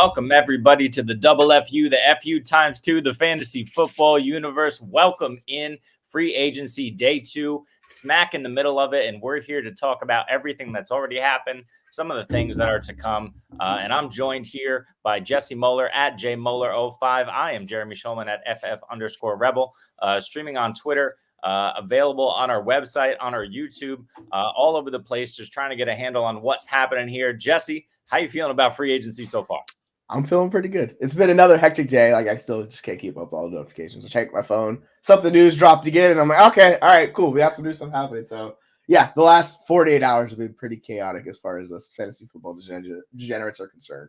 Welcome everybody to the double FU, the FU times two, the fantasy football universe. Welcome in free agency day 2, smack in the middle of it. And we're here to talk about everything that's already happened, some of the things that are to come. And I'm joined here by Jesse Moeller at jmoeller05. I am Jeremy Schulman at FF_Rebel, streaming on Twitter. Available on our website, on our YouTube, all over the place, just trying to get a handle on what's happening here. Jesse, how you feeling about free agency so far? I'm feeling pretty good. It's been another hectic day. Like, I still just can't keep up with all the notifications. I check my phone. Something news dropped again, and I'm like, okay, all right, cool. We got some new stuff happening. So, yeah, the last 48 hours have been pretty chaotic as far as us fantasy football degenerates are concerned.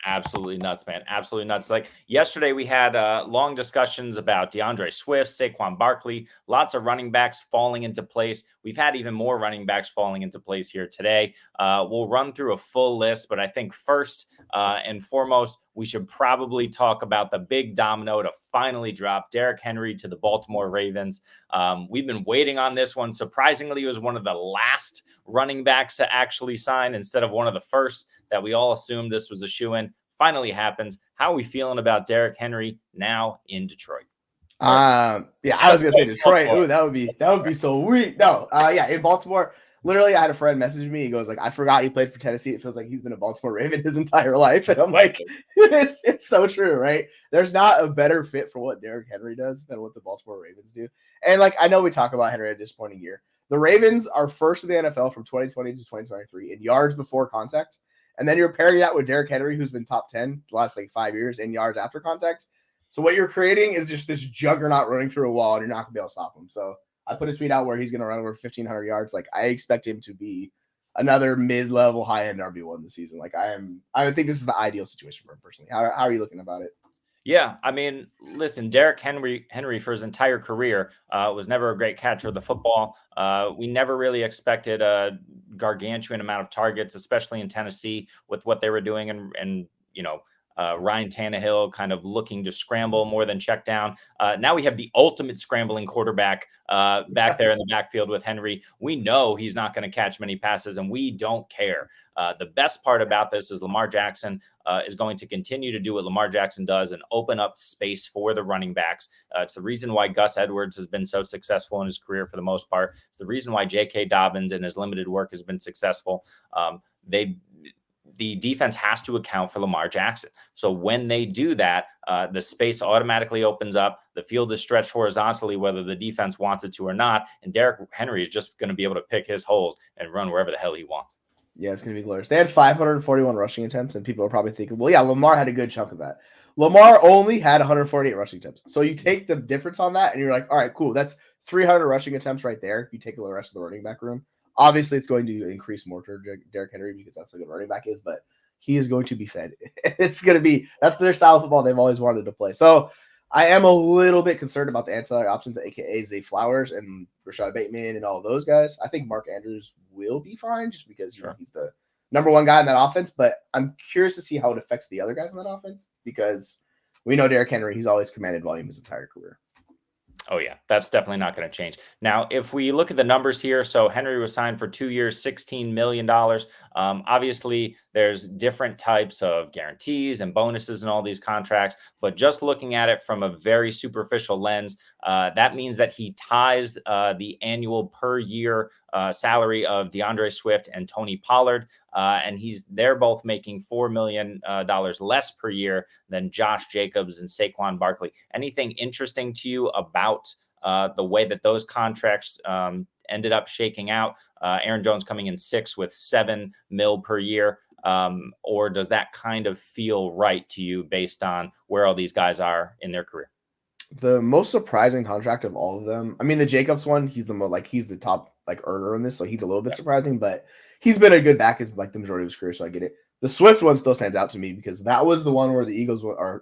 Absolutely nuts, man. Absolutely nuts. Like yesterday, we had long discussions about DeAndre Swift, Saquon Barkley, lots of running backs falling into place. We've had even more running backs falling into place here today. We'll run through a full list, but I think first and foremost, we should probably talk about the big domino to finally drop Derrick Henry to the Baltimore Ravens. We've been waiting on this one. Surprisingly, it was one of the last running backs to actually sign instead of one of the first that we all assumed this was a shoo-in. Finally happens. How are we feeling about Derrick Henry now in Detroit? Yeah, I was gonna say Detroit. Ooh, that would be so weak. No, yeah, in Baltimore. Literally, I had a friend message me. He goes like, "I forgot he played for Tennessee. It feels like he's been a Baltimore Raven his entire life." And I'm like, it's so true, right? There's not a better fit for what Derrick Henry does than what the Baltimore Ravens do. And like, I know we talk about Henry at this point in year. The Ravens are first in the NFL from 2020 to 2023 in yards before contact. And then you're pairing that with Derrick Henry, who's been top 10 the last like 5 years in yards after contact. So what you're creating is just this juggernaut running through a wall, and you're not going to be able to stop him. So I put a tweet out where he's going to run over 1,500 yards. Like, I expect him to be another mid-level, high-end RB1 this season. Like, I think this is the ideal situation for him personally. How are you looking about it? Yeah, I mean, listen, Derrick Henry for his entire career was never a great catcher of the football. We never really expected a gargantuan amount of targets, especially in Tennessee with what they were doing and you know, Ryan Tannehill kind of looking to scramble more than check down. Now we have the ultimate scrambling quarterback back there in the backfield with Henry. We know he's not going to catch many passes, and we don't care. The best part about this is Lamar Jackson is going to continue to do what Lamar Jackson does and open up space for the running backs. It's the reason why Gus Edwards has been so successful in his career for the most part. It's the reason why J.K. Dobbins in his limited work has been successful. The defense has to account for Lamar Jackson. So when they do that, the space automatically opens up. The field is stretched horizontally, whether the defense wants it to or not. And Derrick Henry is just going to be able to pick his holes and run wherever the hell he wants. Yeah, it's going to be glorious. They had 541 rushing attempts, and people are probably thinking, well, yeah, Lamar had a good chunk of that. Lamar only had 148 rushing attempts. So you take the difference on that, and you're like, all right, cool. That's 300 rushing attempts right there. If you take the rest of the running back room. Obviously, it's going to increase more to Derrick Henry because that's a good running back is, but he is going to be fed. It's going to be – that's their style of football they've always wanted to play. So I am a little bit concerned about the ancillary options, a.k.a. Zay Flowers and Rashad Bateman and all those guys. I think Mark Andrews will be fine just because he's the number one guy in that offense, but I'm curious to see how it affects the other guys in that offense because we know Derrick Henry, he's always commanded volume his entire career. Oh, yeah, that's definitely not going to change. Now, if we look at the numbers here, so Henry was signed for 2 years, $16 million. Obviously, there's different types of guarantees and bonuses in all these contracts, but just looking at it from a very superficial lens, that means that he ties the annual per year salary of DeAndre Swift and Tony Pollard, and they're both making $4 million less per year than Josh Jacobs and Saquon Barkley. Anything interesting to you about the way that those contracts ended up shaking out? Aaron Jones coming in 6 with $7 million per year. Or does that kind of feel right to you based on where all these guys are in their career? The most surprising contract of all of them. I mean, the Jacobs one, he's the top earner in this, so he's a little bit surprising, but he's been a good back as the majority of his career, so I get it. The Swift one still stands out to me because that was the one where the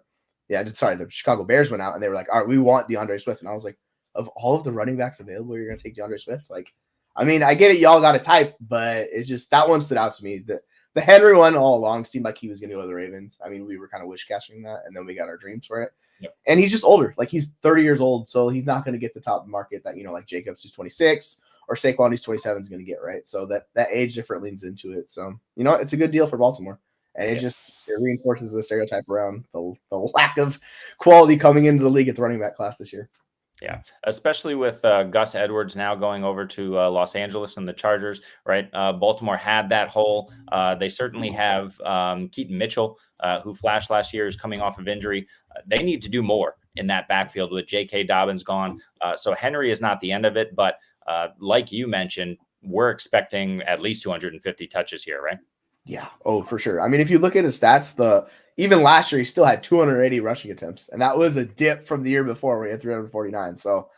Chicago Bears went out and they were like, all right, we want DeAndre Swift. And I was like, of all of the running backs available, you're going to take DeAndre Swift? Like, I mean, I get it. Y'all got a type, but it's just that one stood out to me. The Henry one all along seemed like he was going to go to the Ravens. I mean, we were kind of wish-casting that, and then we got our dreams for it. Yep. And he's just older. Like, he's 30 years old, so he's not going to get the top market that, like Jacobs, who's 26, or Saquon, who's 27, is going to get, right? So that age difference leans into it. So, it's a good deal for Baltimore. And it reinforces the stereotype around the lack of quality coming into the league at the running back class this year. Yeah, especially with Gus Edwards now going over to Los Angeles and the Chargers, right? Baltimore had that hole. They certainly have Keaton Mitchell, who flashed last year, is coming off of injury. They need to do more in that backfield with J.K. Dobbins gone. So Henry is not the end of it, but like you mentioned, we're expecting at least 250 touches here, right? Yeah. Oh, for sure. I mean, if you look at his stats, even last year he still had 280 rushing attempts, and that was a dip from the year before where he had 349. So,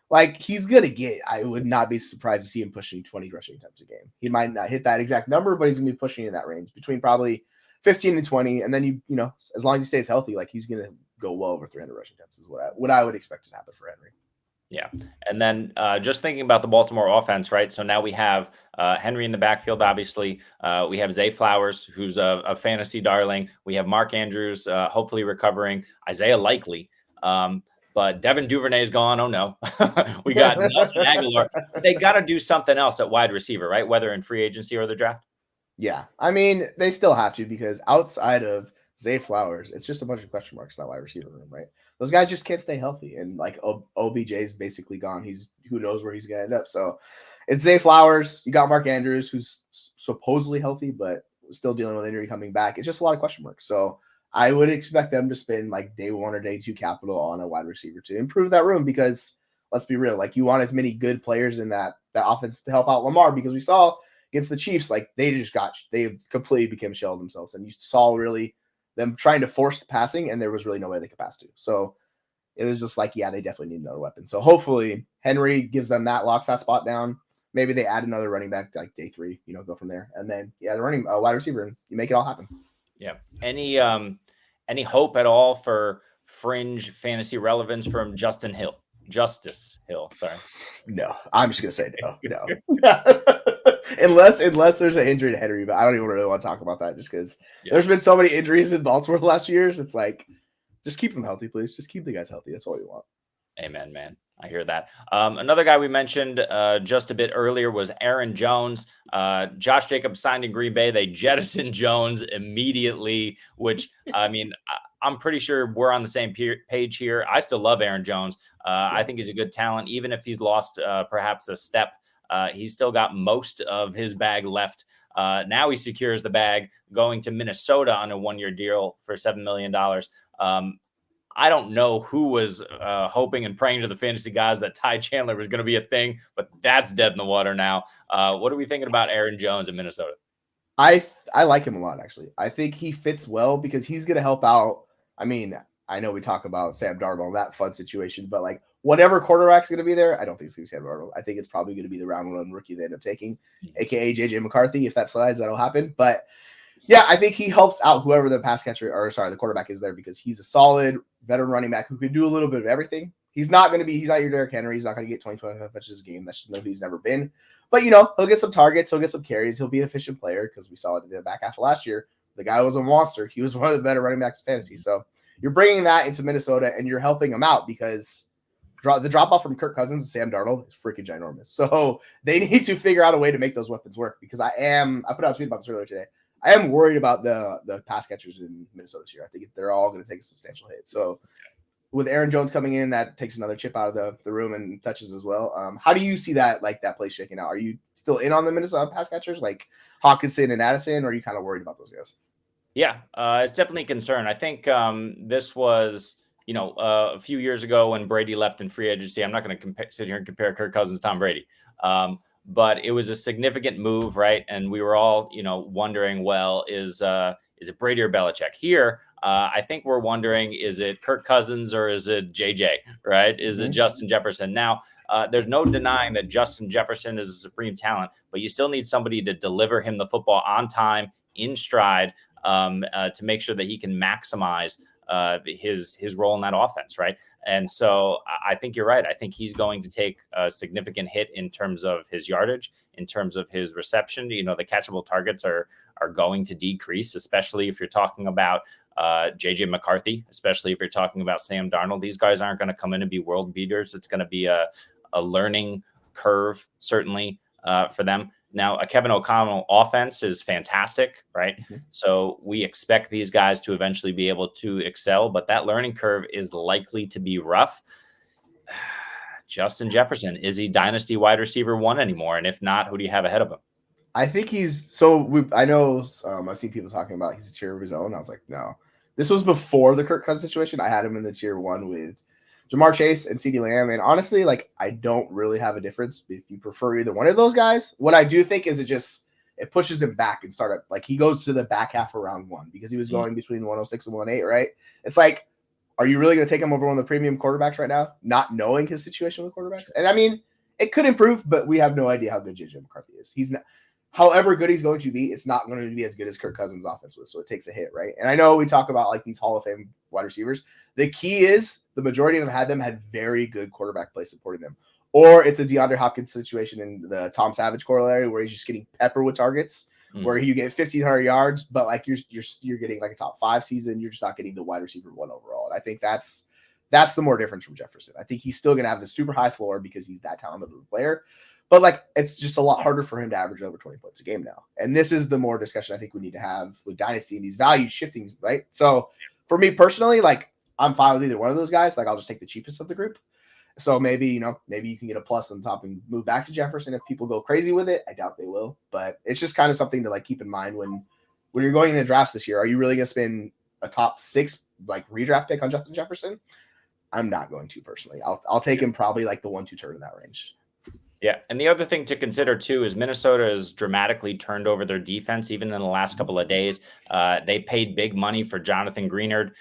like, he's gonna get. I would not be surprised to see him pushing 20 rushing attempts a game. He might not hit that exact number, but he's gonna be pushing in that range between probably 15 and 20. And then you know, as long as he stays healthy, like he's gonna go well over 300 rushing attempts is what I would expect to happen for Henry. Yeah. And then just thinking about the Baltimore offense, right? So now we have Henry in the backfield, obviously. We have Zay Flowers, who's a fantasy darling. We have Mark Andrews, hopefully recovering. Isaiah Likely. But Devin Duvernay's gone. Oh, no. We got Nelson Aguilar. They got to do something else at wide receiver, right? Whether in free agency or the draft. Yeah. I mean, they still have to because outside of Zay Flowers, it's just a bunch of question marks in that wide receiver room, right? Those guys just can't stay healthy. And like OBJ is basically gone. Who knows where he's going to end up. So it's Zay Flowers. You got Mark Andrews, who's supposedly healthy, but still dealing with injury coming back. It's just a lot of question marks. So I would expect them to spend like day one or day two capital on a wide receiver to improve that room because let's be real, like you want as many good players in that offense to help out Lamar because we saw against the Chiefs, like they completely became a shell of themselves. And you saw really them trying to force the passing, and there was really no way they could pass to. So it was just like, yeah, they definitely need another weapon. So hopefully Henry gives them that, locks that spot down. Maybe they add another running back like day 3, go from there. And then, the wide receiver, and you make it all happen. Yeah. Any hope at all for fringe fantasy relevance from Justice Hill? Sorry. No, I'm just gonna say no. unless there's an injury to Henry, but I don't even really want to talk about that just because there's been so many injuries in Baltimore the last few years. It's like, just keep them healthy, please. Just keep the guys healthy. That's all we want. Amen, man. I hear that. Another guy we mentioned just a bit earlier was Aaron Jones. Josh Jacobs signed in Green Bay. They jettisoned Jones immediately, which, I mean, I'm pretty sure we're on the same page here. I still love Aaron Jones. I think he's a good talent. Even if he's lost perhaps a step, he's still got most of his bag left. Now he secures the bag going to Minnesota on a 1-year deal for $7 million. I don't know who was hoping and praying to the fantasy guys that Ty Chandler was going to be a thing, but that's dead in the water now. What are we thinking about Aaron Jones in Minnesota? I like him a lot, actually. I think he fits well because he's going to help out. I mean, I know we talk about Sam Darnold, that fun situation, but like whatever quarterback's going to be there, I don't think it's going to be Sam Darnold. I think it's probably going to be the round 1 rookie they end up taking, aka JJ McCarthy. If that slides, that'll happen. But yeah, I think he helps out whoever the the quarterback is there because he's a solid veteran running back who can do a little bit of everything. He's not your Derrick Henry. He's not going to get 20-25 touches a game. That's just he's never been. But, he'll get some targets. He'll get some carries. He'll be an efficient player because we saw it in the back half of last year. The guy was a monster. He was one of the better running backs in fantasy. So you're bringing that into Minnesota and you're helping him out because the drop-off from Kirk Cousins and Sam Darnold is freaking ginormous. So they need to figure out a way to make those weapons work because I put out a tweet about this earlier today. I am worried about the pass catchers in Minnesota this year. I think they're all going to take a substantial hit. So with Aaron Jones coming in, that takes another chip out of the room and touches as well. How do you see that play shaking out? Are you still in on the Minnesota pass catchers like Hawkinson and Addison, or are you kind of worried about those guys? Yeah, it's definitely a concern. I think this was, a few years ago when Brady left in free agency. I'm not going to sit here and compare Kirk Cousins to Tom Brady. But it was a significant move, right? And we were all, wondering, well, is it Brady or Belichick? Here, I think we're wondering, is it Kirk Cousins or is it JJ, right? Is it Justin Jefferson? Now, there's no denying that Justin Jefferson is a supreme talent, but you still need somebody to deliver him the football on time, in stride, to make sure that he can maximize his role in that offense, right? And so I think you're right. I think he's going to take a significant hit in terms of his yardage, in terms of his reception. The catchable targets are going to decrease, especially if you're talking about JJ McCarthy, especially if you're talking about Sam Darnold. These guys aren't going to come in and be world beaters. It's going to be a learning curve, certainly, for them. Now, a Kevin O'Connell offense is fantastic, right? So we expect these guys to eventually be able to excel, but that learning curve is likely to be rough. Justin Jefferson, is he dynasty wide receiver 1 anymore? And if not, who do you have ahead of him? I think he's so. I know I've seen people talking about he's a tier of his own. I was like, no, this was before the Kirk Cousins situation. I had him in the tier 1 with Ja'Marr Chase and CeeDee Lamb, and honestly, like I don't really have a difference if you prefer either one of those guys. What I do think is it pushes him back and start up like he goes to the back half of round 1 because he was going between 106 and 108, right? It's like, are you really going to take him over one of the premium quarterbacks right now, not knowing his situation with quarterbacks? And I mean, it could improve, but we have no idea how good JJ McCarthy is. He's not. However good he's going to be, it's not going to be as good as Kirk Cousins' offense was. So it takes a hit, right? And I know we talk about like these Hall of Fame wide receivers. The key is the majority of them had very good quarterback play supporting them. Or it's a DeAndre Hopkins situation in the Tom Savage corollary where he's just getting peppered with targets, where you get 1,500 yards, but like you're getting like a top 5 season. You're just not getting the wide receiver 1 overall. And I think that's the more difference from Jefferson. I think he's still going to have the super high floor because he's that talented of a player. But like it's just a lot harder for him to average over 20 points a game now. And this is the more discussion I think we need to have with Dynasty and these value shifting, right? So for me personally, like I'm fine with either one of those guys. Like I'll just take the cheapest of the group. So maybe you can get a plus on top and move back to Jefferson if people go crazy with it. I doubt they will, but it's just kind of something to like keep in mind when you're going in the drafts this year. Are you really going to spend a top 6 like redraft pick on Justin Jefferson? I'm not going to personally. I'll take him probably like the 1-2 turn in that range. Yeah. And the other thing to consider too is Minnesota has dramatically turned over their defense even in the last couple of days. They paid big money for Jonathan Greenard,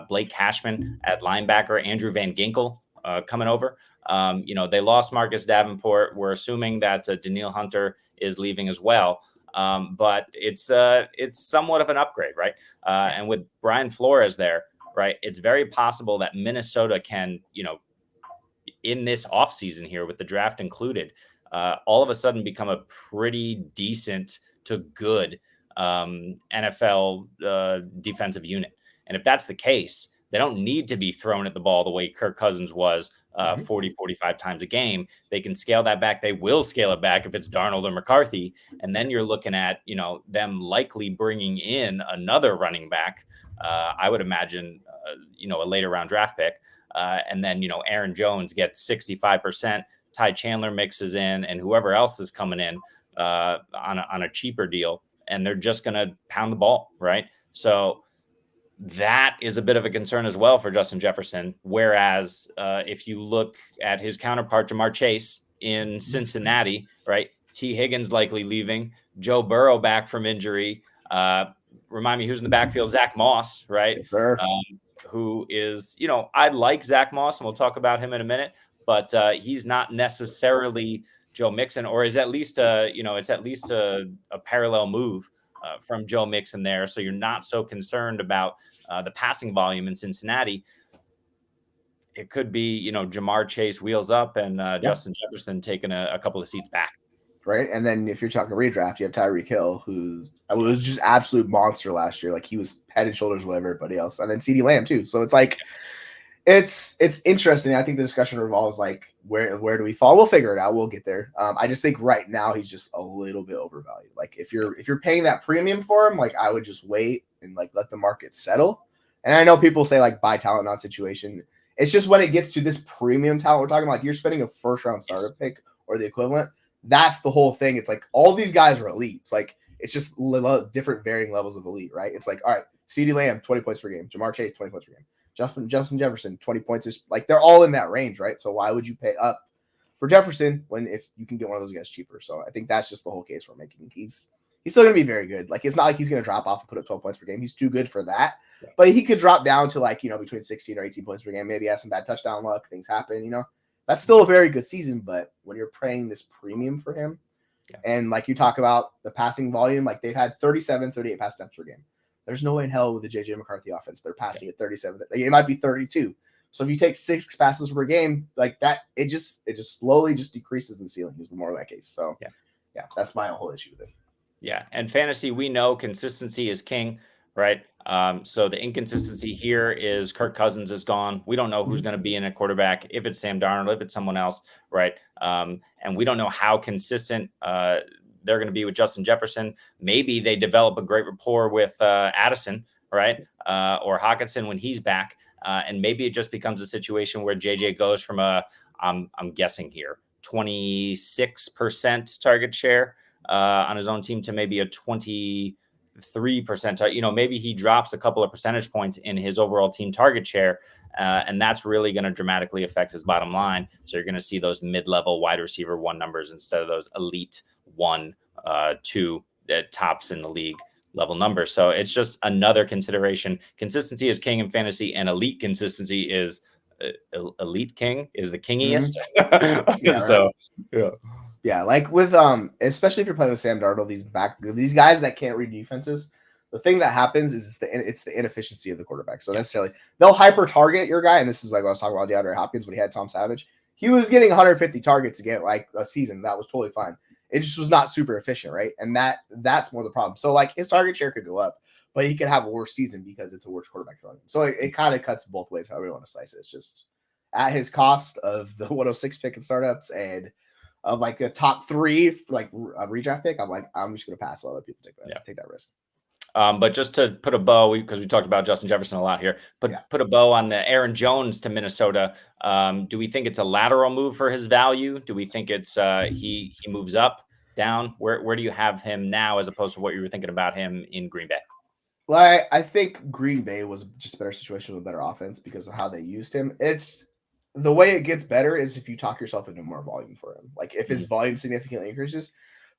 Blake Cashman at linebacker, Andrew Van Ginkel coming over. They lost Marcus Davenport. We're assuming that Danielle Hunter is leaving as well. But it's somewhat of an upgrade, right? And with Brian Flores there, right, it's very possible that Minnesota can, in this offseason here with the draft included, all of a sudden become a pretty decent to good NFL defensive unit. And if that's the case, they don't need to be thrown at the ball the way Kirk Cousins was 40, 45 times a game. They can scale that back. They will scale it back if it's Darnold or McCarthy. And then you're looking at, them likely bringing in another running back. I would imagine, a later round draft pick. And then, Aaron Jones gets 65%, Ty Chandler mixes in, and whoever else is coming in on a cheaper deal, and they're just going to pound the ball, right? So that is a bit of a concern as well for Justin Jefferson. Whereas if you look at his counterpart, Ja'Marr Chase in Cincinnati, right? T. Higgins likely leaving, Joe Burrow back from injury. Remind me who's in the backfield, Zach Moss, right? Sure. Who is, I like Zach Moss, and we'll talk about him in a minute, but he's not necessarily Joe Mixon, or is at least it's at least a parallel move from Joe Mixon there. So you're not so concerned about the passing volume in Cincinnati. It could be, Ja'Marr Chase wheels up and Justin Jefferson taking a couple of seats back. Right. And then if you're talking redraft, you have Tyreek Hill, who was just absolute monster last year. Like he was head and shoulders with everybody else. And then CeeDee Lamb too. So it's like, it's interesting. I think the discussion revolves like, where do we fall? We'll figure it out. We'll get there. I just think right now he's just a little bit overvalued. Like if you're paying that premium for him, like I would just wait and like let the market settle. And I know people say like buy talent, not situation. It's just when it gets to this premium talent, we're talking about, like you're spending a first round starter pick or the equivalent. That's the whole thing. It's like all these guys are elite. It's like it's just different varying levels of elite, right? It's like, all right, CeeDee Lamb, 20 points per game. Ja'Marr Chase, 20 points per game. Justin Jefferson, 20 points is like they're all in that range, right? So why would you pay up for Jefferson if you can get one of those guys cheaper? So I think that's just the whole case we're making. He's still going to be very good. Like it's not like he's going to drop off and put up 12 points per game. He's too good for that. But he could drop down to like, between 16 or 18 points per game. Maybe has some bad touchdown luck. Things happen, That's still a very good season, but when you're paying this premium for him, and like you talk about the passing volume, like they've had 37, 38 pass attempts per game. There's no way in hell with the JJ McCarthy offense they're passing at 37. It might be 32. So if you take 6 passes per game, like that, it just slowly just decreases in the ceiling. Is more that case. So yeah, that's my whole issue with it. Yeah, and fantasy, we know consistency is king, right? So the inconsistency here is Kirk Cousins is gone. We don't know who's going to be in a quarterback, if it's Sam Darnold, if it's someone else, right? And we don't know how consistent they're going to be with Justin Jefferson. Maybe they develop a great rapport with Addison, right? Or Hawkinson when he's back. And maybe it just becomes a situation where JJ goes from I'm guessing here, 26% target share on his own team to maybe a 23%. Maybe he drops a couple of percentage points in his overall team target share. And that's really going to dramatically affect his bottom line. So you're going to see those mid-level wide receiver 1 numbers instead of those elite 1, 2 tops in the league level numbers. So it's just another consideration. Consistency is king in fantasy, and elite consistency is elite king is the kingiest. Yeah, like with especially if you're playing with Sam Darnold, these guys that can't read defenses, the thing that happens is it's the inefficiency of the quarterback. So necessarily they'll hyper target your guy, and this is like what I was talking about DeAndre Hopkins when he had Tom Savage. He was getting 150 targets again, like a season. That was totally fine. It just was not super efficient, right? And that's more the problem. So like his target share could go up, but he could have a worse season because it's a worse quarterback throwing him. So it kind of cuts both ways, however you want to slice it. It's just at his cost of the 106 pick in startups and of like the top 3 like a redraft pick. I'm just gonna pass. I'll let people take that risk. But just to put a bow, because we talked about Justin Jefferson a lot here, put a bow on the Aaron Jones to Minnesota. Do we think it's a lateral move for his value? Do we think it's he moves up, down? Where do you have him now as opposed to what you were thinking about him in Green Bay? Well, I think Green Bay was just a better situation with a better offense because of how they used him. It's the way it gets better is if you talk yourself into more volume for him. Like if his volume significantly increases,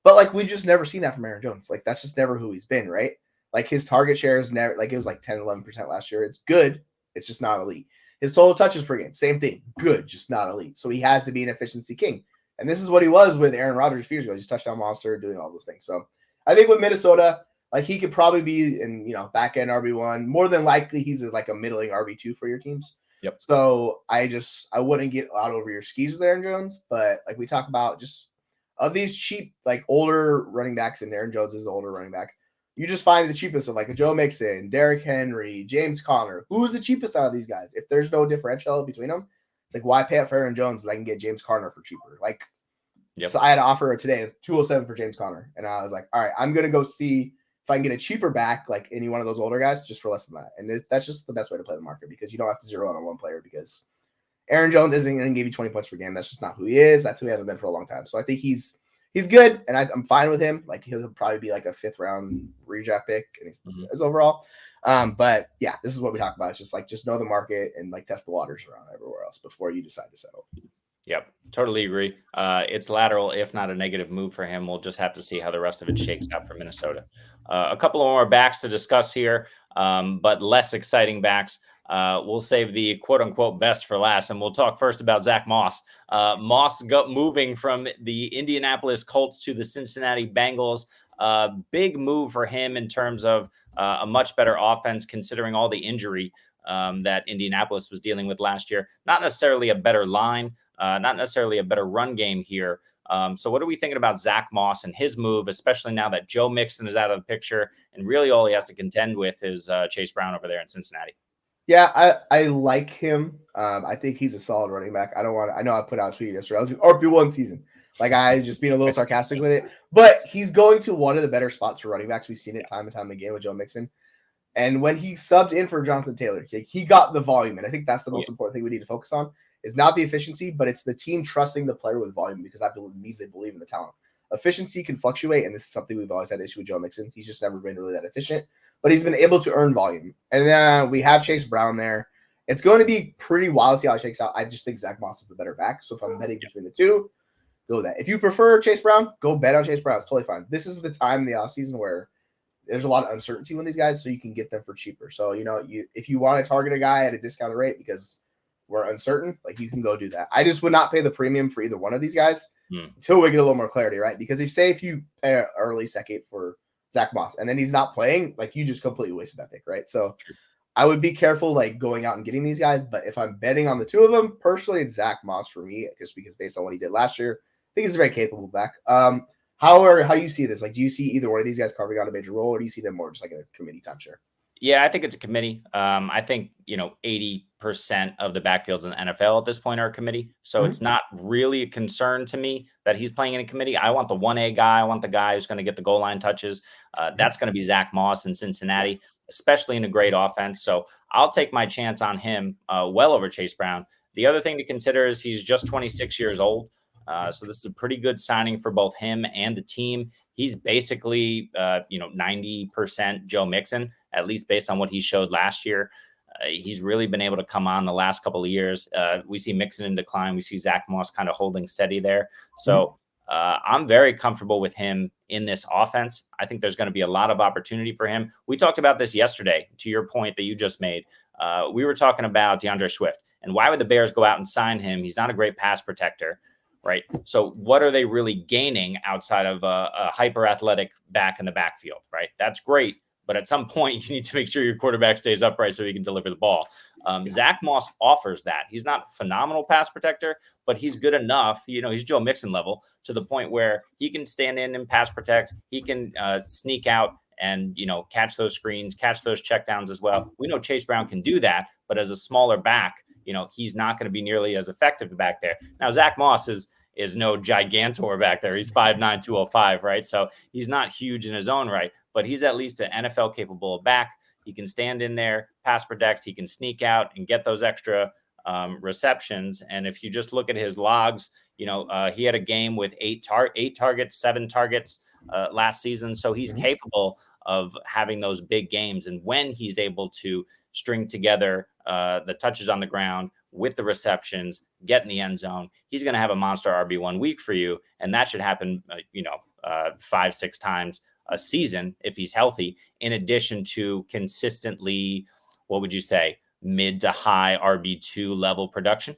but like we've just never seen that from Aaron Jones. Like that's just never who he's been, right? Like his target share is never like it was like 10, 11% last year. It's good. It's just not elite. His total touches per game, same thing. Good, just not elite. So he has to be an efficiency king. And this is what he was with Aaron Rodgers a few years ago. He's touchdown monster, doing all those things. So I think with Minnesota, like he could probably be in, back end RB1. More than likely, he's like a middling RB2 for your teams. Yep. So I wouldn't get out over your skis with Aaron Jones. But like we talk about, just of these cheap, like older running backs, and Aaron Jones is the older running back. You just find the cheapest of like a Joe Mixon, Derrick Henry, James Conner. Who's the cheapest out of these guys? If there's no differential between them, it's like, why pay up for Aaron Jones when I can get James Conner for cheaper? Like, So I had an offer today, 207 for James Conner. And I was like, all right, I'm going to go see if I can get a cheaper back, like any one of those older guys, just for less than that. And that's just the best way to play the market because you don't have to zero in on one player because Aaron Jones isn't going to give you 20 points per game. That's just not who he is. That's who he hasn't been for a long time. So I think he's good, and I'm fine with him. Like he'll probably be like a 5th round redraft pick, and he's overall. But yeah, this is what we talk about. It's just know the market and like test the waters around everywhere else before you decide to settle. Yep, totally agree. It's lateral, if not a negative move for him. We'll just have to see how the rest of it shakes out for Minnesota. A couple of more backs to discuss here, but less exciting backs. We'll save the quote-unquote best for last, and we'll talk first about Zach Moss. Moss got moving from the Indianapolis Colts to the Cincinnati Bengals. Big move for him in terms of a much better offense, considering all the injury that Indianapolis was dealing with last year. Not necessarily a better line, not necessarily a better run game here. So what are we thinking about Zach Moss and his move, especially now that Joe Mixon is out of the picture, and really all he has to contend with is Chase Brown over there in Cincinnati? Yeah, I like him. I think he's a solid running back. I know I put out a tweet yesterday. I was like, RB1 season. Like I just being a little sarcastic with it. But he's going to one of the better spots for running backs. We've seen it time and time again with Joe Mixon. And when he subbed in for Jonathan Taylor, he got the volume. And I think that's the most important thing we need to focus on is not the efficiency, but it's the team trusting the player with volume because that means they believe in the talent. Efficiency can fluctuate, and this is something we've always had issue with Joe Mixon. He's just never been really that efficient, but he's been able to earn volume. And then we have Chase Brown there. It's going to be pretty wild to see how it shakes out. I just think Zach Moss is the better back. So if I'm betting between the two, go with that. If you prefer Chase Brown, go bet on Chase Brown. It's totally fine. This is the time in the offseason where there's a lot of uncertainty with these guys, so you can get them for cheaper. So, if you want to target a guy at a discounted rate because we're uncertain, like you can go do that. I just would not pay the premium for either one of these guys until we get a little more clarity, right? Because if you pay an early second for Zach Moss and then he's not playing, like you just completely wasted that pick, right? So I would be careful like going out and getting these guys. But if I'm betting on the two of them, personally, it's Zach Moss for me, just because based on what he did last year, I think he's a very capable back. How do you see this? Like, do you see either one of these guys carving out a major role, or do you see them more just like a committee timeshare? Yeah, I think it's a committee. I think, 80% of the backfields in the NFL at this point are a committee. So Mhm. it's not really a concern to me that he's playing in a committee. I want the 1A guy. I want the guy who's going to get the goal line touches. Mhm. That's going to be Zach Moss in Yeah. Cincinnati, especially in a great offense. So I'll take my chance on him well over Chase Brown. The other thing to consider is he's just 26 years old. So this is a pretty good signing for both him and the team. He's basically, 90% Joe Mixon, at least based on what he showed last year. He's really been able to come on the last couple of years. We see Mixon in decline. We see Zach Moss kind of holding steady there. Mhm. So I'm very comfortable with him in this offense. I think there's going to be a lot of opportunity for him. We talked about this yesterday, to your point that you just made. We were talking about DeAndre Swift and why would the Bears go out and sign him? He's not a great pass protector, right? So what are they really gaining outside of a hyper athletic back in the backfield, right? That's great. But at some point, you need to make sure your quarterback stays upright so he can deliver the ball. Yeah. Zach Moss offers that. He's not a phenomenal pass protector, but he's good enough. He's Joe Mixon level to the point where he can stand in and pass protect. He can sneak out and catch those screens, catch those checkdowns as well. We know Chase Brown can do that, but as a smaller back, he's not going to be nearly as effective back there. Now, Zach Moss is no gigantor back there. He's 5'9", 205, right? So he's not huge in his own right, but he's at least an NFL capable back. He can stand in there, pass protect. He can sneak out and get those extra receptions. And if you just look at his logs, he had a game with eight targets, 7 targets last season. So he's Mhm. capable of having those big games. And when he's able to string together the touches on the ground with the receptions, get in the end zone, he's going to have a monster RB1 week for you. And that should happen, 5-6 times a season if he's healthy, in addition to consistently, what would you say, mid to high RB2 level production?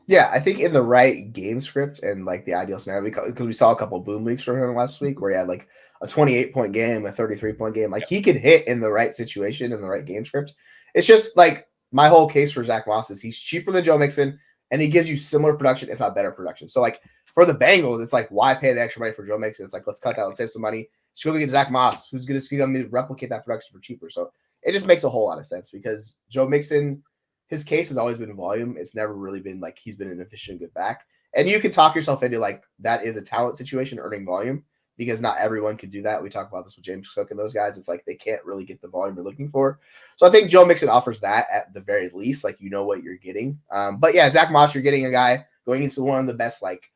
Yeah, I think in the right game script and like the ideal scenario, because we saw a couple boom weeks from him last week where he had like a 28-point game, a 33-point game. Like he could hit in the right situation in the right game script. It's just like my whole case for Zach Moss is he's cheaper than Joe Mixon and he gives you similar production, if not better production. So like for the Bengals, it's like why pay the extra money for Joe Mixon? It's like let's cut that, let's save some money. Just go get Zach Moss, who's going to replicate that production for cheaper. So it just makes a whole lot of sense because Joe Mixon, his case has always been volume. It's never really been like he's been an efficient good back. And you can talk yourself into like that is a talent situation, earning volume, because not everyone could do that. We talk about this with James Cook and those guys. It's like they can't really get the volume they're looking for. So I think Joe Mixon offers that at the very least. Like you know what you're getting. But yeah, Zach Moss, you're getting a guy going into one of the best like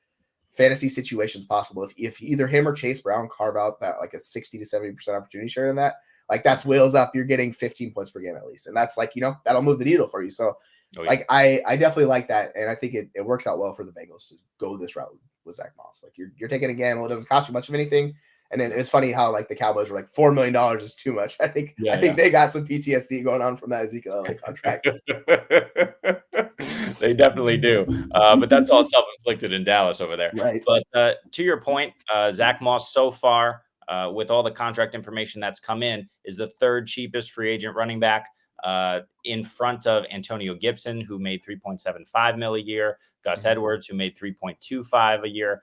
fantasy situations possible. If either him or Chase Brown carve out that like a 60 to 70% opportunity share in that, like that's wheels up. You're getting 15 points per game at least. And that's like, that'll move the needle for you. So Oh, yeah. like I definitely like that. And I think it works out well for the Bengals to go this route with Zach Moss. Like you're taking a gamble. It doesn't cost you much of anything. And then it's funny how like the Cowboys were like $4 million is too much. I think they got some PTSD going on from that Ezekiel contract. They definitely do. But that's all self-inflicted in Dallas over there. Right. But to your point, Zach Moss so far, with all the contract information that's come in, is the 3rd cheapest free agent running back, in front of Antonio Gibson, who made $3.75 million a year, Gus Edwards, who made $3.25 a year.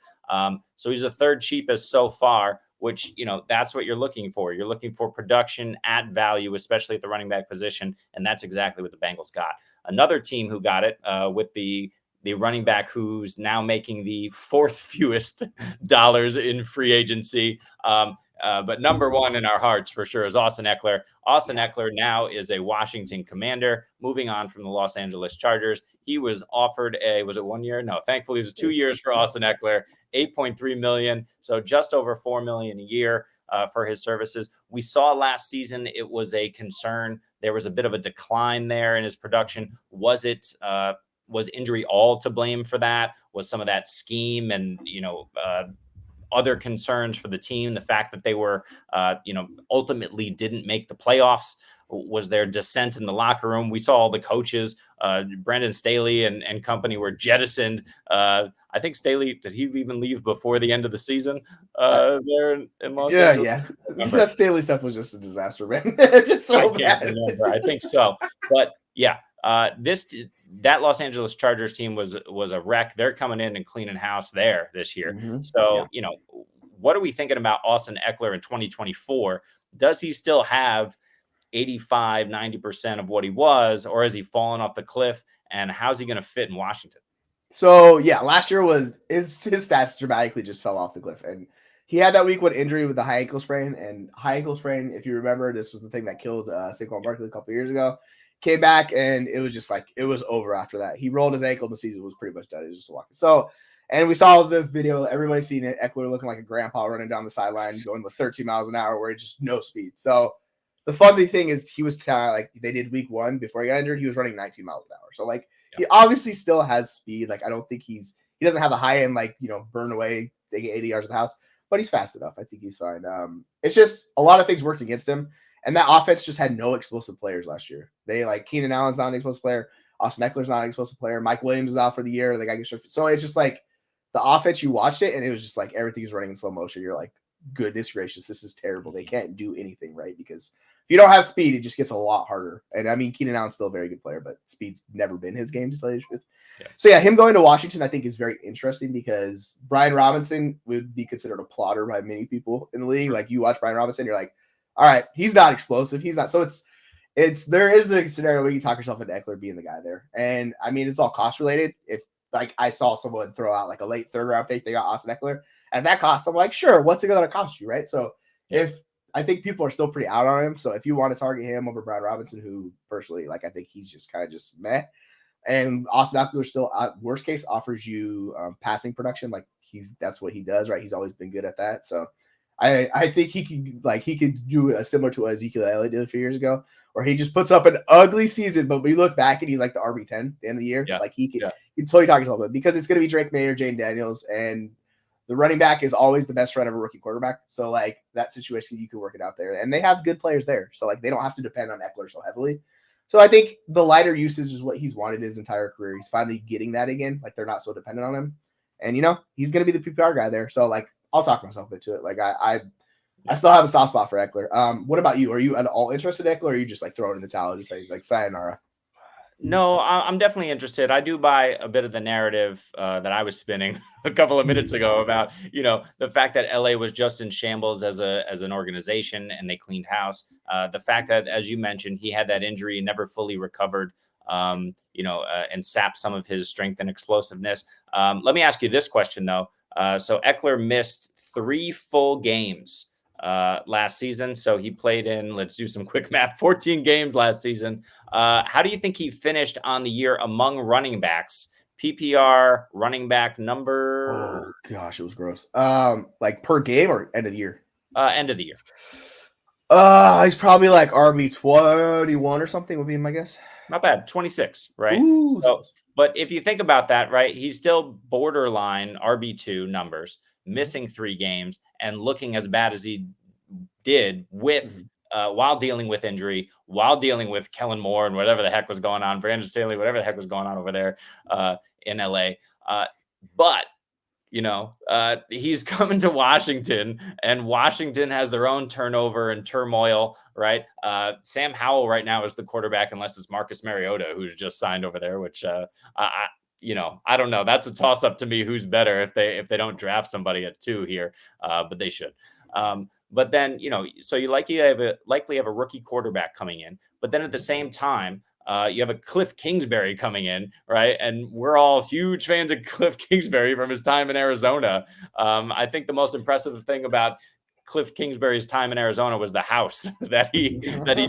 So he's the 3rd cheapest so far, which, that's what you're looking for. You're looking for production at value, especially at the running back position. And that's exactly what the Bengals got. Another team who got it, with the running back who's now making the 4th fewest dollars in free agency. But number 1 in our hearts for sure is Austin Ekeler. Austin Ekeler now is a Washington Commander, moving on from the Los Angeles Chargers. He was offered was it 1 year? No, thankfully it was 2 years for Austin Ekeler, $8.3 million. So just over $4 million a year for his services. We saw last season it was a concern. There was a bit of a decline there in his production. Was injury all to blame for that? Was some of that scheme and other concerns for the team, the fact that they were ultimately didn't make the playoffs? Was there dissent in the locker room? We saw all the coaches, Brandon Staley and company, were jettisoned. I think Staley, did he even leave before the end of the season there in Los Angeles? Yeah. That Staley stuff was just a disaster, man. It's just so bad. Remember. I think so. But yeah, that Los Angeles Chargers team was a wreck. They're coming in and cleaning house there this year. So, what are we thinking about Austin Ekeler in 2024? Does he still have 85, 90% of what he was, or has he fallen off the cliff? And how's he going to fit in Washington? So yeah, last year was his stats dramatically just fell off the cliff, and he had that week 1 injury with the high ankle sprain. And high ankle sprain, if you remember, this was the thing that killed Saquon Barkley a couple years ago. Came back and it was just like it was over after that. He rolled his ankle, and the season was pretty much done. He was just walking. So, and we saw the video. Everybody's seen it. Eckler looking like a grandpa running down the sideline, going with 13 miles an hour, where it's just no speed. So the funny thing is, he was like they did week 1 before he got injured. He was running 19 miles an hour. So like. He obviously still has speed. Like, I don't think he doesn't have a high end, like, burn away, they get 80 yards of the house, but he's fast enough. I think he's fine. It's just a lot of things worked against him. And that offense just had no explosive players last year. They like Keenan Allen's not an explosive player. Austin Eckler's not an explosive player. Mike Williams is out for the year. They got to get so it's just like the offense, you watched it and it was just like everything is running in slow motion. You're like, goodness gracious, this is terrible. They can't do anything right because if you don't have speed, it just gets a lot harder. And I mean, Keenan Allen's still a very good player, but speed's never been his game, to tell you the truth. Yeah. So yeah, him going to Washington, I think, is very interesting because Brian Robinson would be considered a plotter by many people in the league. Like, you watch Brian Robinson, you're like, all right, he's not explosive. He's not. So there is a scenario where you talk yourself into Eckler being the guy there. And I mean, it's all cost related. If like I saw someone throw out like a late 3rd round pick, they got Austin Eckler at that cost. I'm like, sure, what's it going to cost you, right? So if I think people are still pretty out on him. So if you want to target him over Brian Robinson, who personally, like, I think he's just kind of just meh. And Austin Eckler still, worst case, offers you passing production. Like, that's what he does, right? He's always been good at that. So I think he could do a similar to what Ezekiel Elliott did a few years ago, where he just puts up an ugly season, but we look back and he's like the RB10 at the end of the year. Yeah. Like, you can totally talk yourself about it because it's going to be Drake May or Jaden Daniels, and the running back is always the best friend of a rookie quarterback. So, like, that situation, you can work it out there. And they have good players there. So, like, they don't have to depend on Eckler so heavily. So, I think the lighter usage is what he's wanted his entire career. He's finally getting that again. Like, they're not so dependent on him. And, he's going to be the PPR guy there. So, like, I'll talk myself into it. Like, I still have a soft spot for Eckler. What about you? Are you at all interested in Eckler, or are you just, like, throwing in the towel and say he's like, sayonara? No, I'm definitely interested. I do buy a bit of the narrative that I was spinning a couple of minutes ago about, the fact that LA was just in shambles as an organization and they cleaned house. The fact that, as you mentioned, he had that injury and never fully recovered, and sapped some of his strength and explosiveness. Let me ask you this question, though. So Eckler missed 3 full games last season. So he played in, let's do some quick math, 14 games last season. How do you think he finished on the year among running backs? PPR running back number? Oh gosh, it was gross. Like per game or end of the year? End of the year. He's probably like RB 21 or something would be my guess. Not bad. 26, right? Ooh, but if you think about that, right, he's still borderline RB2 numbers, missing 3 games and looking as bad as he did with while dealing with injury, while dealing with Kellen Moore and whatever the heck was going on, Brandon Staley, whatever the heck was going on over there in LA. But he's coming to Washington, and Washington has their own turnover and turmoil, right? Sam Howell right now is the quarterback, unless it's Marcus Mariota, who's just signed over there, which I don't know. That's a toss up to me. Who's better if they don't draft somebody at 2 here, but they should. But then, so you likely have a rookie quarterback coming in, but then at the same time, you have a Cliff Kingsbury coming in, right? And we're all huge fans of Cliff Kingsbury from his time in Arizona. I think the most impressive thing about Cliff Kingsbury's time in Arizona was the house that he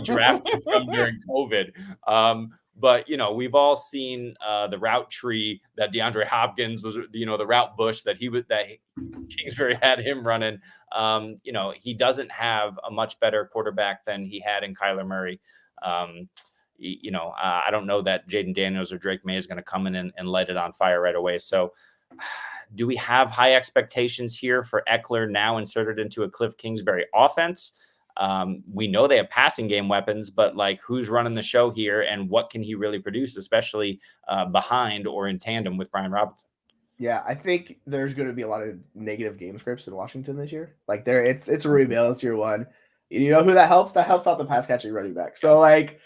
drafted from during COVID. But, we've all seen the route tree that DeAndre Hopkins was, the route bush that Kingsbury had him running. He doesn't have a much better quarterback than he had in Kyler Murray. I don't know that Jaden Daniels or Drake May is going to come in and light it on fire right away. So do we have high expectations here for Eckler now inserted into a Cliff Kingsbury offense? We know they have passing game weapons, but like, who's running the show here and what can he really produce, especially behind or in tandem with Brian Robinson? Yeah, I think there's going to be a lot of negative game scripts in Washington this year. Like, it's a rebuild. It's year 1. You know who that helps? That helps out the pass catching running back. So like,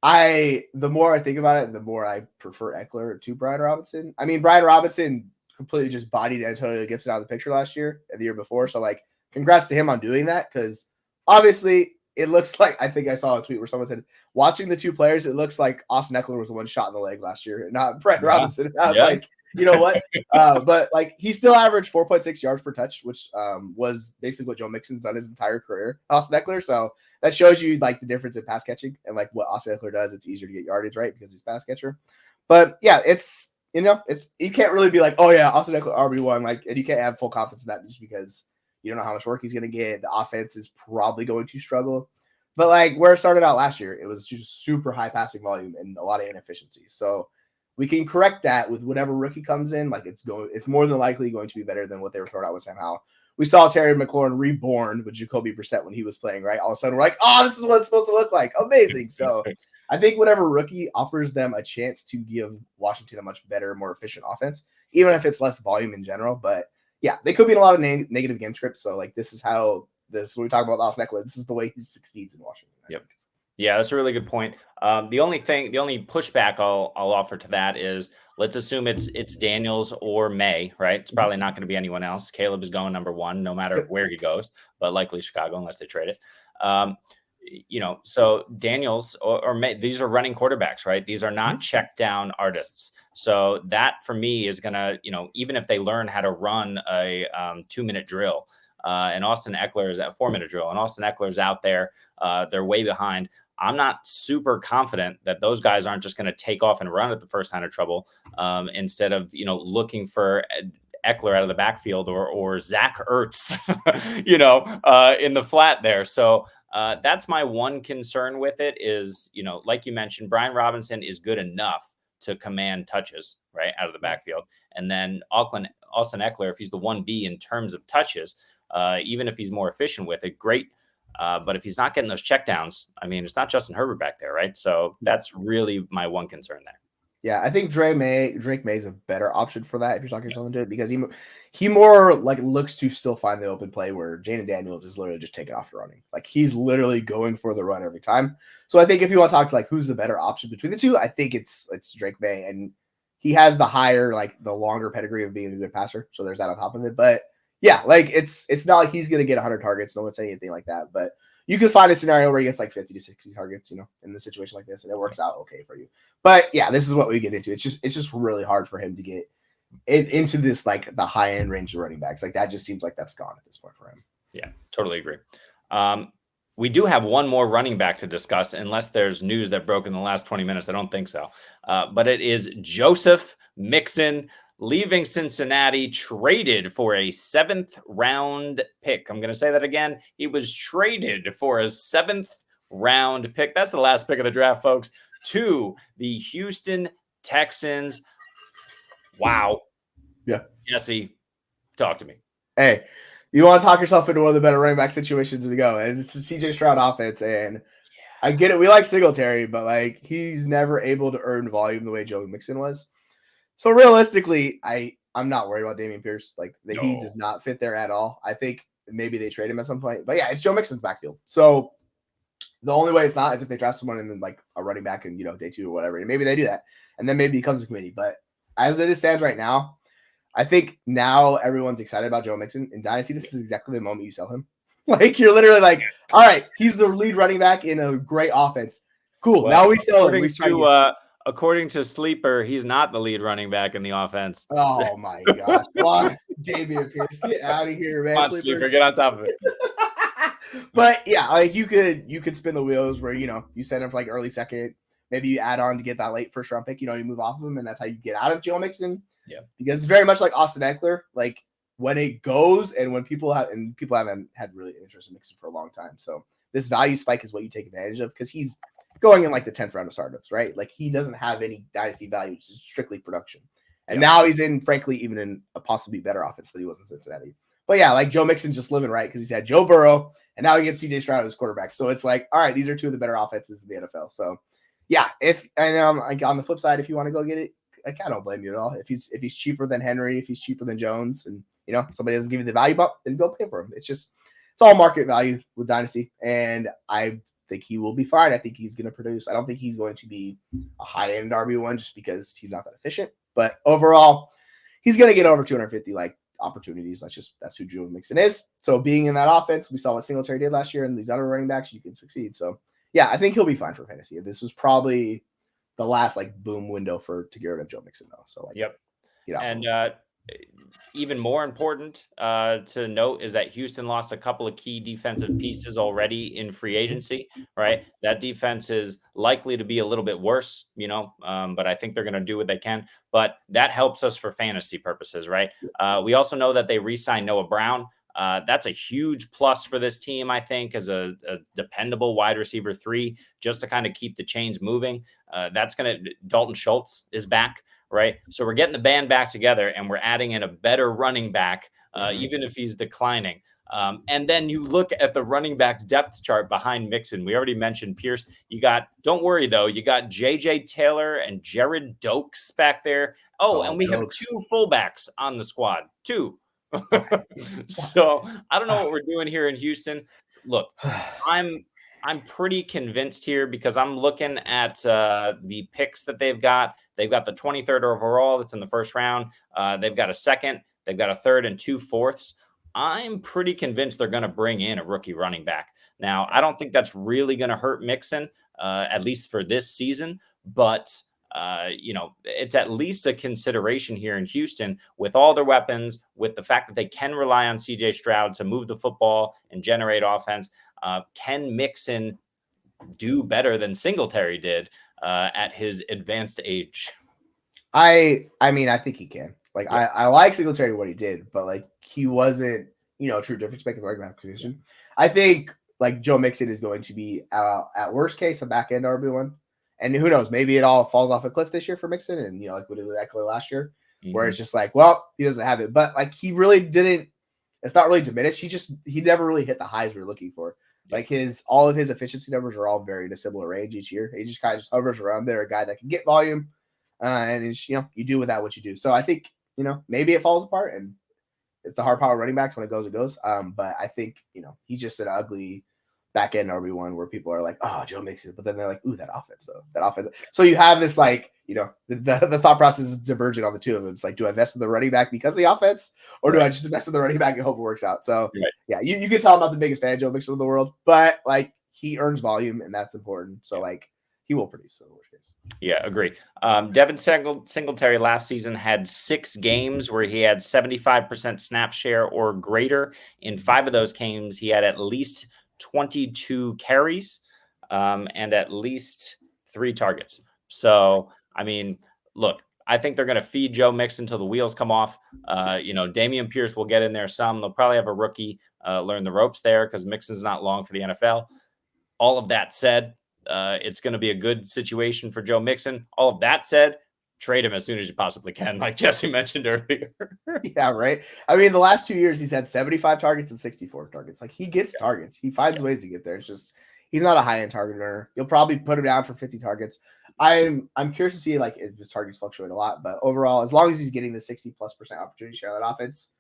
the more I think about it, the more I prefer Eckler to Brian Robinson. I mean, Brian Robinson completely just bodied Antonio Gibson out of the picture last year and the year before. So like, congrats to him on doing that, because obviously it looks like, I think I saw a tweet where someone said, watching the two players, it looks like Austin Eckler was the one shot in the leg last year, not Brett Robinson. And I was like, you know what? But like he still averaged 4.6 yards per touch, which was basically what Joe Mixon's done his entire career, Austin Eckler. So that shows you like the difference in pass catching and like what Austin Eckler does. It's easier to get yardage, right? Because he's a pass catcher. But yeah, it's, you know, it's, you can't really be like, oh yeah, Austin Eckler RB1, like, and you can't have full confidence in that just because you don't know how much work he's going to get. The offense is probably going to struggle. But like where it started out last year, it was just super high passing volume and a lot of inefficiencies. So we can correct that with whatever rookie comes in. Like it's more than likely going to be better than what they were throwing out with Sam Howell. We saw Terry McLaurin reborn with Jacoby Brissett when he was playing, right? All of a sudden we're like, oh, this is what it's supposed to look like. Amazing. So I think whatever rookie offers them a chance to give Washington a much better, more efficient offense, even if it's less volume in general. But yeah, they could be in a lot of negative game scripts. So like this is when we talk about Austin Eckler, this is the way he succeeds in Washington. Yep. Yeah, that's a really good point. The only pushback I'll offer to that is let's assume it's Daniels or May, right? It's probably not going to be anyone else. Caleb is going number 1, no matter where he goes, but likely Chicago unless they trade it. You know, so Daniels or May, these are running quarterbacks, right? These are not check down artists. So that for me is going to, you know, even if they learn how to run a 2-minute drill, and Austin Eckler is at 4-minute drill, and Austin Eckler's out there, they're way behind. I'm not super confident that those guys aren't just going to take off and run at the first sign of trouble, instead of, you know, looking for Eckler out of the backfield or Zach Ertz, you know, in the flat there. So that's my one concern with it is, you know, like you mentioned, Brian Robinson is good enough to command touches right out of the backfield. And then Austin Eckler, if he's the 1B in terms of touches, even if he's more efficient with it, great. But if he's not getting those checkdowns, I mean, it's not Justin Herbert back there, right? So that's really my one concern there. Yeah, I think Drake May is a better option for that if you're talking something to it because he more like looks to still find the open play where Jaden Daniels is literally just taking off the running. Like he's literally going for the run every time. So I think if you want to talk to like who's the better option between the two, I think it's Drake May, and he has the higher, like the longer pedigree of being a good passer. So there's that on top of it. But yeah, like it's not like he's gonna get 100 targets. No one's saying anything like that, but you could find a scenario where he gets like 50 to 60 targets, you know, in the situation like this, and it works out okay for you. But yeah, this is what we get into. It's just really hard for him to get into this like the high end range of running backs. Like that just seems like that's gone at this point for him. Yeah, totally agree. We do have one more running back to discuss, unless there's news that broke in the last 20 minutes. I don't think so. But it is Joseph Mixon leaving Cincinnati, traded for a 7th round pick. I'm going to say that again. He was traded for a 7th round pick. That's the last pick of the draft, folks, to the Houston Texans. Wow. Yeah. Jesse, talk to me. Hey, you want to talk yourself into one of the better running back situations we go. And it's a CJ Stroud offense. And I get it. We like Singletary, but like he's never able to earn volume the way Joe Mixon was. So realistically, I'm not worried about Dameon Pierce. Like he does not fit there at all. I think maybe they trade him at some point. But yeah, it's Joe Mixon's backfield. So the only way it's not is if they draft someone and then like a running back in, you know, day 2 or whatever. And maybe they do that. And then maybe it becomes a committee. But as it stands right now, I think now everyone's excited about Joe Mixon. In Dynasty, this is exactly the moment you sell him. Like you're literally like, all right, he's the lead running back in a great offense. Cool. Well, now we sell him. According to Sleeper, he's not the lead running back in the offense. Oh my gosh. Why? Dameon Pierce, get out of here, man. Come on, Sleeper, get on top of it. But yeah, like you could spin the wheels where, you know, you send him for like early second, maybe you add on to get that late first round pick, you know, you move off of him, and that's how you get out of Joe Mixon. Yeah. Because it's very much like Austin Eckler, like when it goes and when people haven't had really interest in Mixon for a long time. So this value spike is what you take advantage of because he's going in like the 10th round of startups, right? Like he doesn't have any dynasty value, it's just strictly production. And now he's in, frankly, even in a possibly better offense than he was in Cincinnati. But yeah, like Joe Mixon's just living right because he's had Joe Burrow and now he gets CJ Stroud as quarterback. So it's like, all right, these are 2 of the better offenses in the NFL. So yeah, on the flip side, if you want to go get it, like, I don't blame you at all. If he's cheaper than Henry, if he's cheaper than Jones, and you know somebody doesn't give you the value bump, then go pay for him. It's all market value with Dynasty, and I think he will be fine. I think he's going to produce. I don't think he's going to be a high-end RB1 just because he's not that efficient. But overall, he's going to get over 250. Like opportunities. That's who Joe Mixon is. So being in that offense, we saw what Singletary did last year, and these other running backs, you can succeed. So yeah, I think he'll be fine for fantasy. This was probably the last like boom window to get rid of Joe Mixon though. So like, Yep. you know, And even more important to note is that Houston lost a couple of key defensive pieces already in free agency, right? That defense is likely to be a little bit worse, but I think they're going to do what they can. But that helps us for fantasy purposes, right? We also know that they re-signed Noah Brown. That's a huge plus for this team, I think, as a dependable wide receiver 3, just to kind of keep the chains moving. Dalton Schultz is back. Right. So we're getting the band back together and we're adding in a better running back, even if he's declining. And then you look at the running back depth chart behind Mixon. We already mentioned Pierce. Don't worry though, you got JJ Taylor and Jared Dokes back there. And we have 2 fullbacks on the squad, 2. So I don't know what we're doing here in Houston. Look, I'm pretty convinced here because I'm looking at the picks that they've got. They've got the 23rd overall that's in the first round. They've got a second. They've got a third and 2 fourths. I'm pretty convinced they're going to bring in a rookie running back. Now, I don't think that's really going to hurt Mixon, at least for this season. But, it's at least a consideration here in Houston with all their weapons, with the fact that they can rely on C.J. Stroud to move the football and generate offense. Can Mixon do better than Singletary did at his advanced age? I mean, I think he can. Like, yeah. I like Singletary what he did, but like he wasn't, a true difference maker in the running back position. I think like Joe Mixon is going to be at worst case a back end RB1, and who knows, maybe it all falls off a cliff this year for Mixon, and like we did with Eckler last year, where it's just like, well, he doesn't have it, but like he really didn't. It's not really diminished. He never really hit the highs we're looking for. Like all of his efficiency numbers are all very in a similar range each year. He just kind of hovers around there, a guy that can get volume, and it's, you do with that what you do. So I think maybe it falls apart, and it's the hard power running backs when it goes, it goes. But I think he's just an ugly back end RB1 where people are like, oh, Joe Mixon, but then they're like, ooh, that offense though, that offense. So you have this like the thought process is divergent on the two of them. It's like, do I invest in the running back because of the offense, or do I just invest in the running back and hope it works out? So yeah, you can tell I'm not the biggest fan of Joe Mixon in the world, but like he earns volume and that's important. So like he will produce. Yeah, agree. Devin Singletary last season had 6 games where he had 75% snap share or greater. In 5 of those games, he had at least 22 carries and at least 3 targets. So, I mean, look, I think they're going to feed Joe Mixon until the wheels come off. Dameon Pierce will get in there some. They'll probably have a rookie learn the ropes there because Mixon's not long for the NFL. All of that said, it's going to be a good situation for Joe Mixon. All of that said, trade him as soon as you possibly can, like Jesse mentioned earlier. Yeah, right. I mean, the last 2 years, he's had 75 targets and 64 targets. Like, he gets targets. He finds ways to get there. It's just, he's not a high-end target earner. You'll probably put him down for 50 targets. I'm curious to see, like, if his targets fluctuate a lot. But overall, as long as he's getting the 60+% opportunity share on that offense,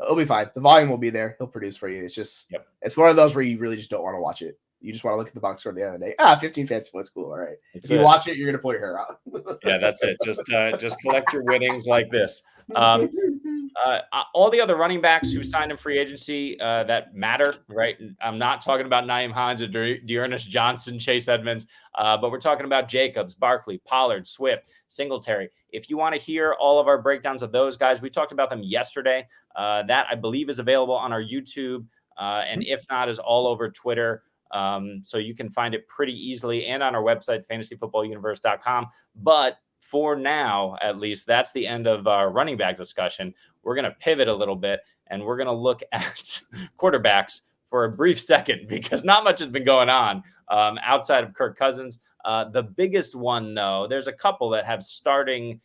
it'll be fine. The volume will be there. He'll produce for you. It's just, It's one of those where you really just don't want to watch it. You just want to look at the box score at the end of the day. 15 fantasy points, cool. All right. If you watch it, you're gonna pull your hair out. Yeah, that's it. Just collect your winnings like this. All the other running backs who signed in free agency that matter, right? I'm not talking about Nyheim Hines or Dearness Johnson, Chase Edmonds, but we're talking about Jacobs, Barkley, Pollard, Swift, Singletary. If you want to hear all of our breakdowns of those guys, we talked about them yesterday. That I believe is available on our YouTube, and if not, is all over Twitter. So you can find it pretty easily and on our website, fantasyfootballuniverse.com. But for now, at least, that's the end of our running back discussion. We're going to pivot a little bit and we're going to look at quarterbacks for a brief second because not much has been going on outside of Kirk Cousins. The biggest one, though, there's a couple that have starting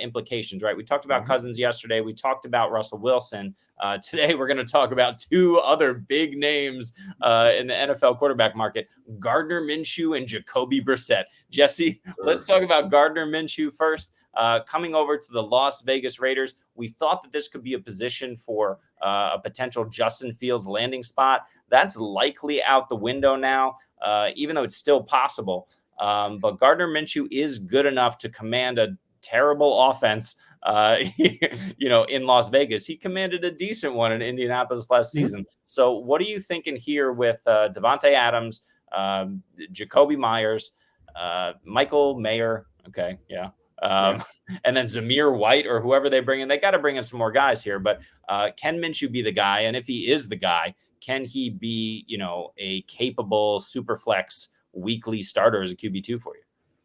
implications, right? We talked about Cousins yesterday. We talked about Russell Wilson. Today, we're going to talk about 2 other big names in the NFL quarterback market, Gardner Minshew and Jacoby Brissett. Jesse, let's talk about Gardner Minshew first. Coming over to the Las Vegas Raiders, we thought that this could be a position for a potential Justin Fields landing spot. That's likely out the window now, even though it's still possible. But Gardner Minshew is good enough to command a terrible offense, in Las Vegas. He commanded a decent one in Indianapolis last season. So what are you thinking here with Davante Adams, Jacoby Myers, Michael Mayer? Okay, yeah. And then Zamir White or whoever they bring in. They got to bring in some more guys here. But can Minshew be the guy? And if he is the guy, can he be, a capable super flex weekly starter as a QB2 for you?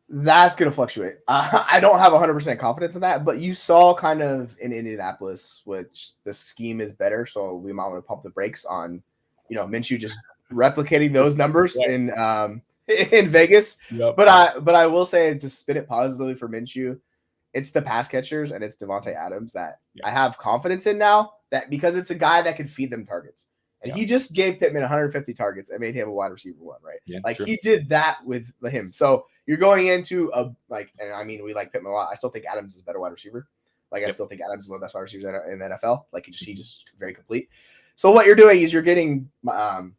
That's going to fluctuate. I don't have 100% confidence in that, but you saw kind of in Indianapolis, which the scheme is better. So we might want to pump the brakes on, Minshew just replicating those numbers in Vegas. Yep. But I will say, to spin it positively for Minshew, it's the pass catchers and it's Davante Adams that I have confidence in now, that because it's a guy that can feed them targets. And he just gave Pittman 150 targets and made him a wide receiver one, right? Yeah, true. He did that with him. So you're going into and I mean, we like Pittman a lot. I still think Adams is a better wide receiver. I still think Adams is one of the best wide receivers in the NFL. He just very complete. So what you're doing is you're getting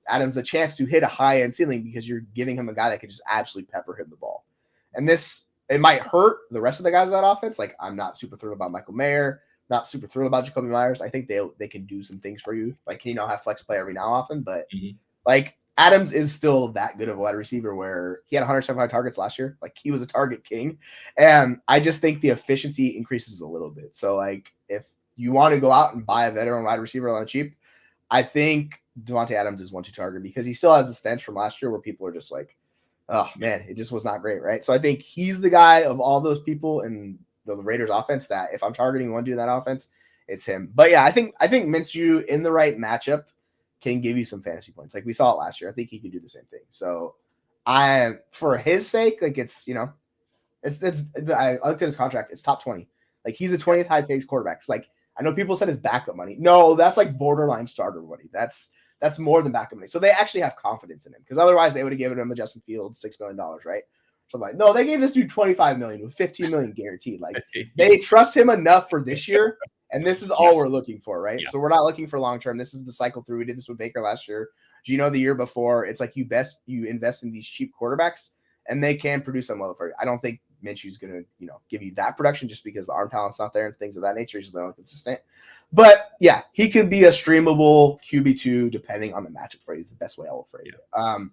Adams the chance to hit a high end ceiling because you're giving him a guy that can just absolutely pepper him the ball. And it might hurt the rest of the guys of that offense. I'm not super thrilled about Michael Mayer. Not super thrilled about Jacoby Myers. I think they can do some things for you. Have flex play every now and often, but Adams is still that good of a wide receiver where he had 175 targets last year. He was a target king. And I just think the efficiency increases a little bit. So if you want to go out and buy a veteran wide receiver on the cheap, I think Davante Adams is 1-2 target because he still has the stench from last year where people are just oh man, it just was not great. Right. So I think he's the guy of all those people in the Raiders offense that if I'm targeting one dude in that offense, it's him. But yeah, I think Minshew in the right matchup can give you some fantasy points. We saw it last year. I think he can do the same thing. So for his sake, it's I looked at his contract. It's top 20. He's a 20th high paid quarterback. I know people said his backup money. No, that's borderline starter money. That's more than backup money. So they actually have confidence in him because otherwise they would have given him a Justin Fields $6 million, right? So no, they gave this dude $25 million with $15 million guaranteed. They trust him enough for this year, and this is all we're looking for, right? Yeah. So we're not looking for long term. This is the cycle through. We did this with Baker last year. Gino the year before. It's you invest in these cheap quarterbacks, and they can produce some level for you. I don't think Minshew's going to give you that production just because the arm talent's not there and things of that nature. He's not consistent, but yeah, he can be a streamable QB2 depending on the matchup phrase. The best way I will phrase it.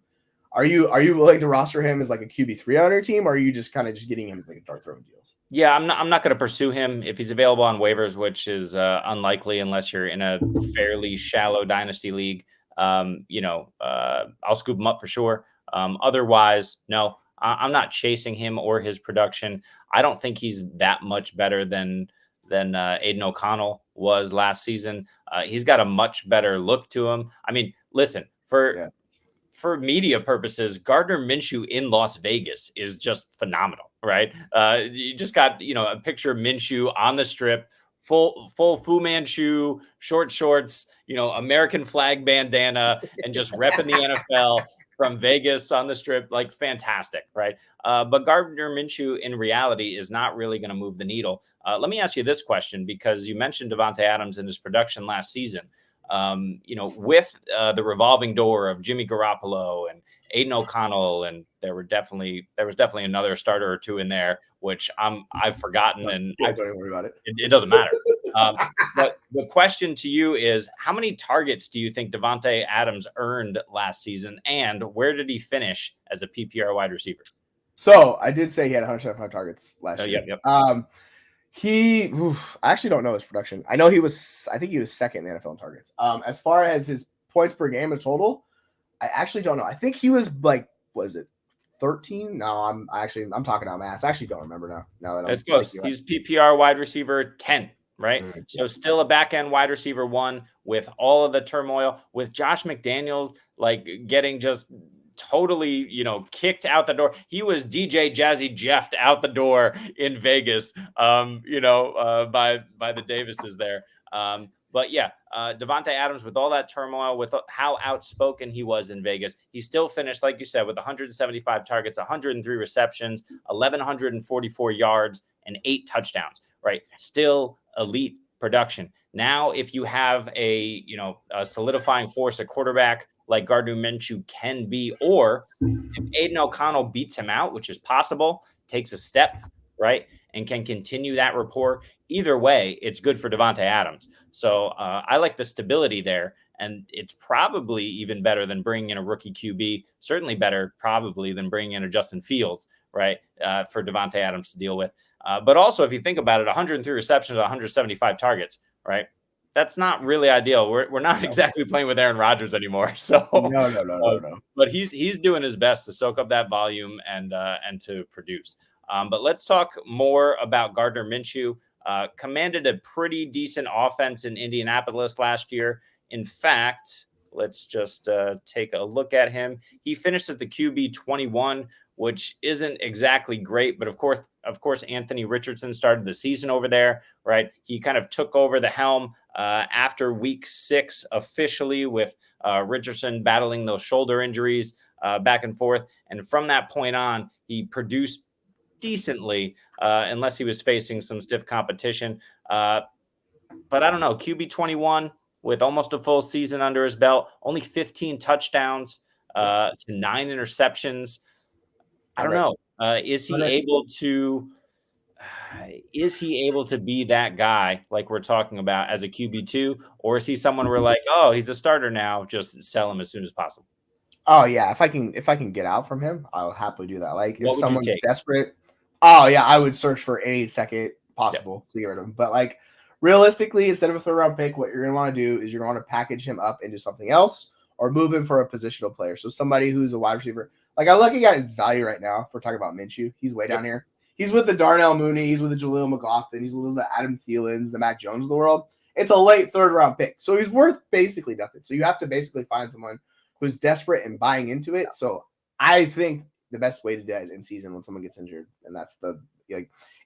Are you willing to roster him as a QB3 on your team, or are you just getting him as a dart throwing deals? Yeah, I'm not going to pursue him if he's available on waivers, which is unlikely unless you're in a fairly shallow dynasty league. I'll scoop him up for sure. Otherwise, no, I'm not chasing him or his production. I don't think he's that much better than Aiden O'Connell was last season. He's got a much better look to him. I mean, listen, for media purposes, Gardner Minshew in Las Vegas is just phenomenal, right? You just got, a picture of Minshew on the strip, full Fu Manchu, short shorts, American flag bandana, and just repping the NFL from Vegas on the strip, fantastic, right? But Gardner Minshew in reality is not really going to move the needle. Let me ask you this question, because you mentioned Davante Adams and his production last season. With the revolving door of Jimmy Garoppolo and Aiden O'Connell, and there was definitely another starter or two in there, which I've forgotten, and don't worry about it. It doesn't matter. But the question to you is, how many targets do you think Davante Adams earned last season, and where did he finish as a PPR wide receiver? So I did say he had 175 targets last year. Yep. I actually don't know his production. I think he was second in the NFL in targets. As far as his points per game in total, I actually don't know. I think he was was it 13? No, I'm talking out my ass. I actually don't remember now that that's close. He's PPR wide receiver 10, right? Mm-hmm. So still a back end wide receiver 1 with all of the turmoil, with Josh McDaniels getting just totally, kicked out the door. He was DJ Jazzy Jeffed out the door in Vegas, by the Davises there. But yeah, Davante Adams, with all that turmoil, with how outspoken he was in Vegas, he still finished, like you said, with 175 targets, 103 receptions, 1,144 yards, and 8 touchdowns, right? Still elite production. Now, if you have a solidifying force at quarterback like Gardner Minshew can be, or if Aiden O'Connell beats him out, which is possible, takes a step, right, and can continue that rapport, either way, it's good for Devontae Adams. So I like the stability there. And it's probably even better than bringing in a rookie QB, certainly better probably than bringing in a Justin Fields, right, for Devontae Adams to deal with. But also, if you think about it, 103 receptions, 175 targets, right? That's not really ideal. We're not exactly playing with Aaron Rodgers anymore. So No. but he's doing his best to soak up that volume and to produce. But let's talk more about Gardner Minshew. Commanded a pretty decent offense in Indianapolis last year. In fact, let's just take a look at him. He finished as the QB 21, which isn't exactly great, but of course, Anthony Richardson started the season over there, right? He kind of took over the helm after week 6 officially, with Richardson battling those shoulder injuries back and forth. And from that point on, he produced decently, unless he was facing some stiff competition. But I don't know, QB 21 with almost a full season under his belt, only 15 touchdowns to 9 interceptions. I don't know. Is he able to? Is he able to be that guy like we're talking about as a QB2, or is he someone we're like, oh, he's a starter now, just sell him as soon as possible? Oh yeah, if I can get out from him, I'll happily do that. Like if someone's take? desperate, oh yeah, I would search for any second possible to get rid of him. But like realistically, instead of a 3rd-round pick, what you're gonna want to do is you're gonna want to package him up into something else or move him for a positional player. So somebody who's a wide receiver. Like I'm looking at his value right now. If we're talking about Minshew, he's way down here. He's with the Darnell Mooney, he's with the Jaleel McLaughlin, he's a little bit Adam Thielens, the Mac Jones of the world. It's a late 3rd-round pick, so he's worth basically nothing. So you have to basically find someone who's desperate and buying into it. So I think the best way to do that is in season when someone gets injured, and that's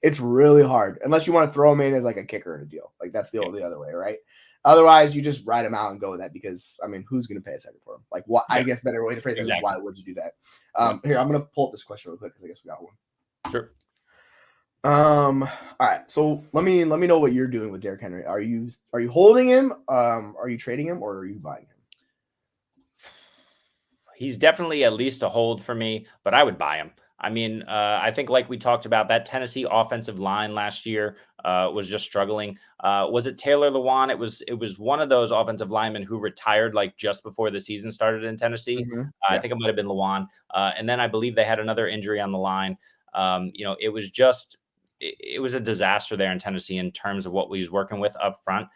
it's really hard unless you want to throw him in as like a kicker in a deal. Like that's the other way, right? Otherwise, you just ride him out and go with that because I mean, who's going to pay a second for him? Like what? Yeah. I guess better way to phrase it is why would you do that? Here, I'm going to pull up this question real quick because I guess we got one. Sure. All right. So let me know what you're doing with Derrick Henry. Are you holding him? Are you trading him, or are you buying him? He's definitely at least a hold for me, but I would buy him. I mean, I think like we talked about, that Tennessee offensive line last year was just struggling. Was it Taylor Lewan? It was one of those offensive linemen who retired like just before the season started in Tennessee. Mm-hmm. I think it might have been Lewan. And then I believe they had another injury on the line. It was a disaster there in Tennessee in terms of what we was working with up front.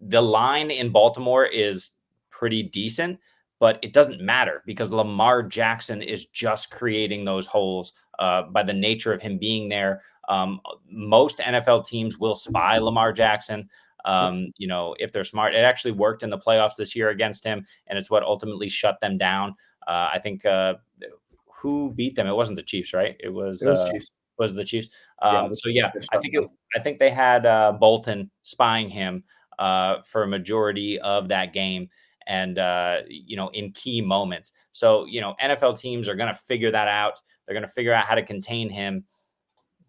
The line in Baltimore is pretty decent, but it doesn't matter because Lamar Jackson is just creating those holes by the nature of him being there. Most NFL teams will spy Lamar Jackson. If they're smart. It actually worked in the playoffs this year against him, and it's what ultimately shut them down. I think who beat them? It wasn't the Chiefs, right? It was Chiefs. Was the Chiefs. I think they had Bolton spying him for a majority of that game. And, in key moments. So, NFL teams are going to figure that out. They're going to figure out how to contain him.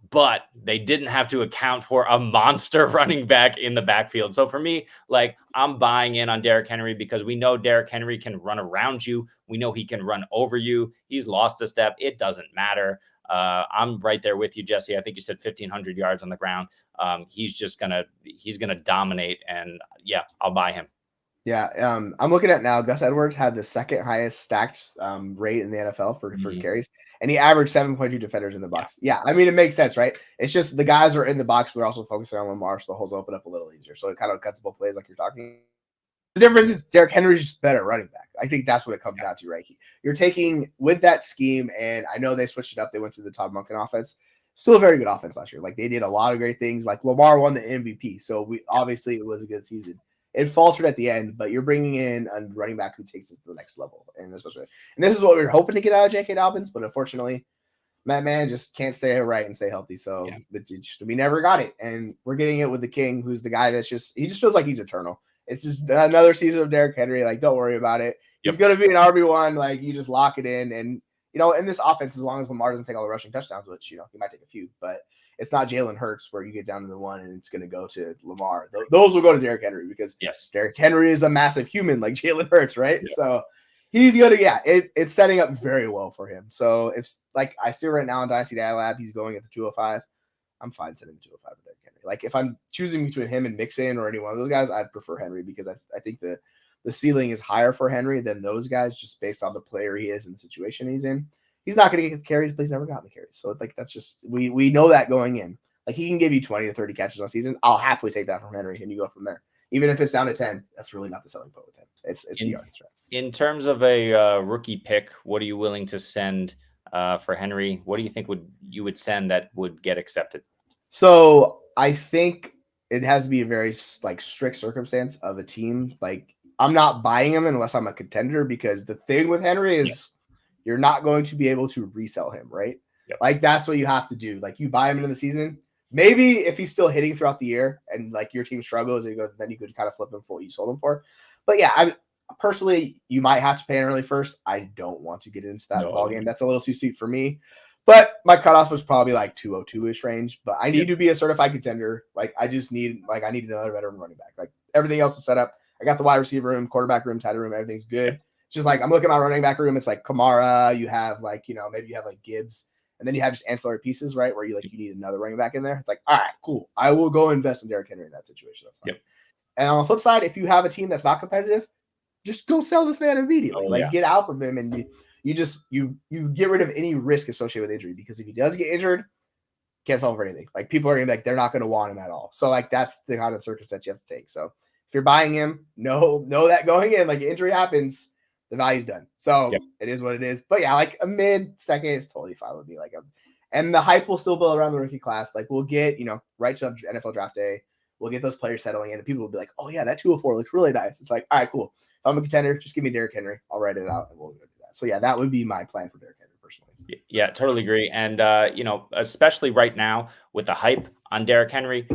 But they didn't have to account for a monster running back in the backfield. So for me, like, I'm buying in on Derrick Henry because we know Derrick Henry can run around you. We know he can run over you. He's lost a step. It doesn't matter. I'm right there with you, Jesse. I think you said 1,500 yards on the ground. He's going to dominate. And yeah, I'll buy him. Yeah, I'm looking at now. Gus Edwards had the 2nd highest stacked rate in the NFL for first carries, and he averaged 7.2 defenders in the box. Yeah, I mean, it makes sense, right? It's just the guys are in the box, but we're also focusing on Lamar, so the holes open up a little easier. So it kind of cuts both ways, like you're talking. The difference is Derrick Henry's just better running back. I think that's what it comes down to, right? You're taking with that scheme, and I know they switched it up. They went to the Todd Monken offense. Still a very good offense last year. Like they did a lot of great things. Like Lamar won the MVP, so obviously it was a good season. It faltered at the end, but you're bringing in a running back who takes it to the next level. And this is what we were hoping to get out of J.K. Dobbins, but unfortunately, Matt Man just can't stay right and stay healthy. So we never got it. And we're getting it with the King, who's the guy he just feels like he's eternal. It's just another season of Derrick Henry. Like, don't worry about it. He's going to be an RB1. Like, you just lock it in. And, in this offense, as long as Lamar doesn't take all the rushing touchdowns, which, he might take a few, but it's not Jalen Hurts where you get down to the one and it's going to go to Lamar. Those will go to Derrick Henry because Derrick Henry is a massive human like Jalen Hurts, right? Yeah. So he's going to, it's setting up very well for him. So if, like I see right now in Dynasty Data Lab, he's going at the 205. I'm fine sending him 205 for Derrick Henry. Like if I'm choosing between him and Mixon or any one of those guys, I'd prefer Henry because I think the ceiling is higher for Henry than those guys just based on the player he is and the situation he's in. He's not going to get the carries, but he's never gotten the carries. So like that's just we know that going in. Like he can give you 20 to 30 catches on season. I'll happily take that from Henry, and you go from there. Even if it's down to 10, that's really not the selling point with him. It's the yardage, right? In terms of a rookie pick, what are you willing to send for Henry? What do you think you would send that would get accepted? So I think it has to be a very like strict circumstance of a team. Like I'm not buying him unless I'm a contender, because the thing with Henry is you're not going to be able to resell him, right? Yep. Like that's what you have to do. Like you buy him into the season. Maybe if he's still hitting throughout the year and like your team struggles, then you could kind of flip him for what you sold him for. But yeah, I personally, you might have to pay an early first. I don't want to get into that ball game. That's a little too steep for me. But my cutoff was probably like 202-ish range. But I need to be a certified contender. Like I need another veteran running back. Like everything else is set up. I got the wide receiver room, quarterback room, tight end room. Everything's good. It's just like I'm looking at my running back room. It's like Kamara. You have like, maybe you have like Gibbs. And then you have just ancillary pieces, right? Where you need another running back in there. It's like, all right, cool. I will go invest in Derrick Henry in that situation. That's fine. Yep. And on the flip side, if you have a team that's not competitive, just go sell this man immediately. Get out from him, and you get rid of any risk associated with injury, because if he does get injured, can't sell him for anything. Like people are gonna be like, they're not gonna want him at all. So like that's the kind of circumstance you have to take. So if you're buying him, know that going in, like injury happens, the value's done. So It is what it is. But yeah, like a mid-second is totally fine with me. And the hype will still build around the rookie class. Like we'll get, right to NFL draft day, we'll get those players settling in, and people will be like, oh yeah, that 204 looks really nice. It's like, all right, cool. If I'm a contender, just give me Derrick Henry. I'll write it out and we'll go do that. So yeah, that would be my plan for Derrick Henry personally. Yeah, totally agree. And especially right now with the hype on Derrick Henry,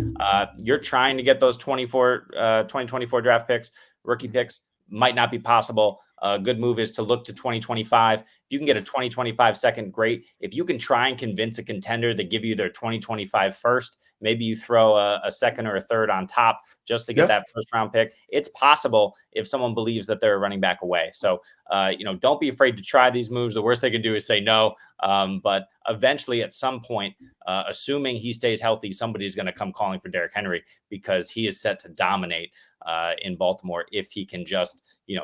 you're trying to get those 2024 draft picks, rookie picks. Might not be possible. A good move is to look to 2025. If you can get a 2025 second, great. If you can try and convince a contender to give you their 2025 first, maybe you throw a second or a third on top just to get that first round pick. It's possible if someone believes that they're running back away. So, don't be afraid to try these moves. The worst they can do is say no. But eventually at some point, assuming he stays healthy, somebody's going to come calling for Derrick Henry, because he is set to dominate in Baltimore if he can just,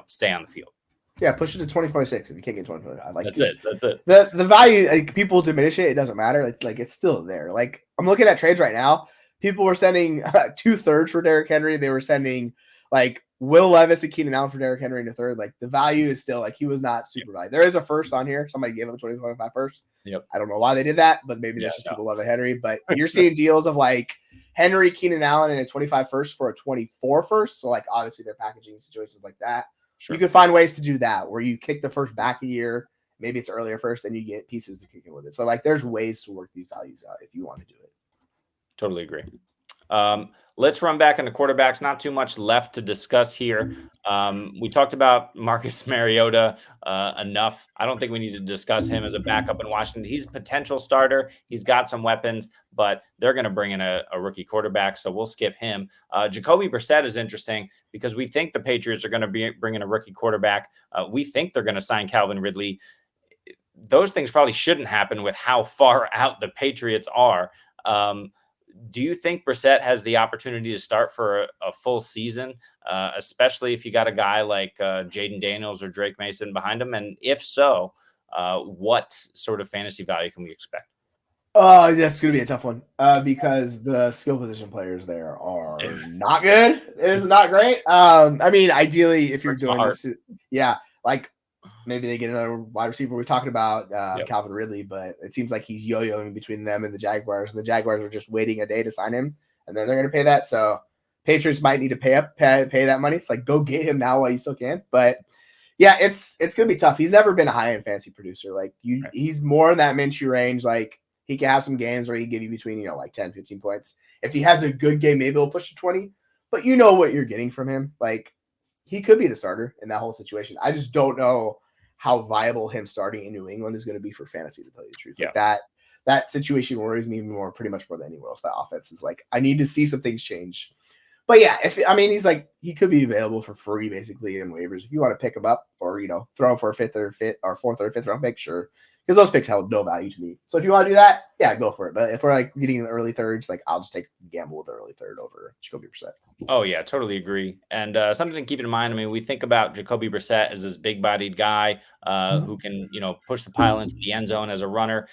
stay on the field. Yeah, push it to 2026 if you can't get 2025. Like That's it. The value, like people diminish it. It doesn't matter. It's like it's still there. Like I'm looking at trades right now. People were sending 2/3 for Derrick Henry. They were sending like Will Levis and Keenan Allen for Derrick Henry in a third. Like the value is still like he was not super valued. There is a first on here. Somebody gave him a 2025 first. Yep. I don't know why they did that, but maybe that's just people love Henry. But you're seeing deals of like Henry, Keenan Allen, and a 25 first for a 24 first. So like obviously they're packaging situations like that. Sure. You could find ways to do that where you kick the first back a year. Maybe it's earlier first, and you get pieces to kick in with it. So like there's ways to work these values out if you want to do it. Totally agree. Let's run back into quarterbacks. Not too much left to discuss here. We talked about Marcus Mariota enough. I don't think we need to discuss him as a backup in Washington. He's a potential starter. He's got some weapons, but they're going to bring in a rookie quarterback, so we'll skip him. Jacoby Brissett is interesting because we think the Patriots are going to be bringing a rookie quarterback. We think they're going to sign Calvin Ridley. Those things probably shouldn't happen with how far out the Patriots are. Do you think Brissett has the opportunity to start for a full season, especially if you got a guy like Jaden Daniels or Drake Mason behind him? And if so, what sort of fantasy value can we expect? That's going to be a tough one because the skill position players there are not good. It's not great. I mean, ideally, if you're doing this, like maybe they get another wide receiver. We're talking about Calvin Ridley, but it seems like he's yo-yoing between them and the Jaguars, and the Jaguars are just waiting a day to sign him, and then they're going to pay that. So Patriots might need to pay that money. It's like, go get him now while you still can. But yeah, it's going to be tough. He's never been a high-end fantasy producer. Like he's more in that Minshew range. Like he can have some games where he can give you between, like 10, 15 points. If he has a good game, maybe he'll push to 20, but you know what you're getting from him. Like he could be the starter in that whole situation. I just don't know how viable him starting in New England is going to be for fantasy, to tell you the truth. Yeah. Like that situation worries me pretty much more than anywhere else. That offense is like, I need to see some things change. But yeah, he could be available for free basically in waivers if you want to pick him up, or or throw him for a fourth or fifth round pick, sure. Because those picks held no value to me. So if you want to do that, yeah, go for it. But if we're like getting in the early thirds, like I'll just take a gamble with the early third over Jacoby Brissett. Oh yeah, totally agree. And something to keep in mind. I mean, we think about Jacoby Brissett as this big-bodied guy who can, push the pile into the end zone as a runner.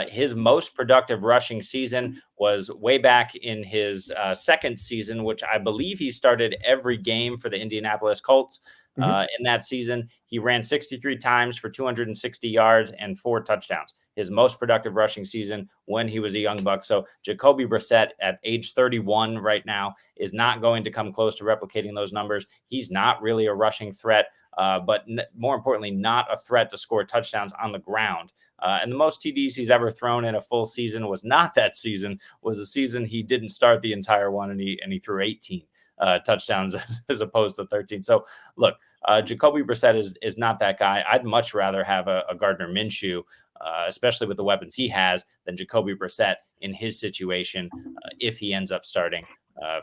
His most productive rushing season was way back in his second season, which I believe he started every game for the Indianapolis Colts. In that season, he ran 63 times for 260 yards and 4 touchdowns. His most productive rushing season when he was a young buck. So Jacoby Brissett at age 31 right now is not going to come close to replicating those numbers. He's not really a rushing threat, but more importantly, not a threat to score touchdowns on the ground. And the most TDs he's ever thrown in a full season was not that season, was a season he didn't start the entire one, and he threw 18 touchdowns as opposed to 13. So look, Jacoby Brissett is not that guy. I'd much rather have a Gardner Minshew, especially with the weapons he has, than Jacoby Brissett in his situation if he ends up starting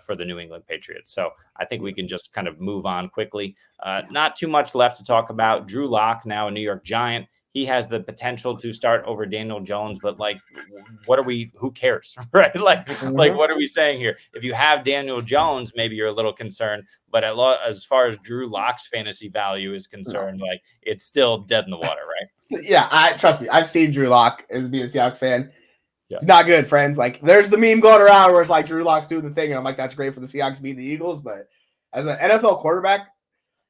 for the New England Patriots. So I think we can just kind of move on quickly. Not too much left to talk about. Drew Lock, now a New York Giant. He has the potential to start over Daniel Jones, but who cares, right? Like what are we saying here? If you have Daniel Jones, maybe you're a little concerned, but as far as Drew Lock's fantasy value is concerned, it's still dead in the water, right? Yeah, trust me, I've seen Drew Lock as being a Seahawks fan. Yeah. It's not good, friends. Like, there's the meme going around where it's like Drew Lock's doing the thing, and I'm like, that's great for the Seahawks beating the Eagles, but as an NFL quarterback,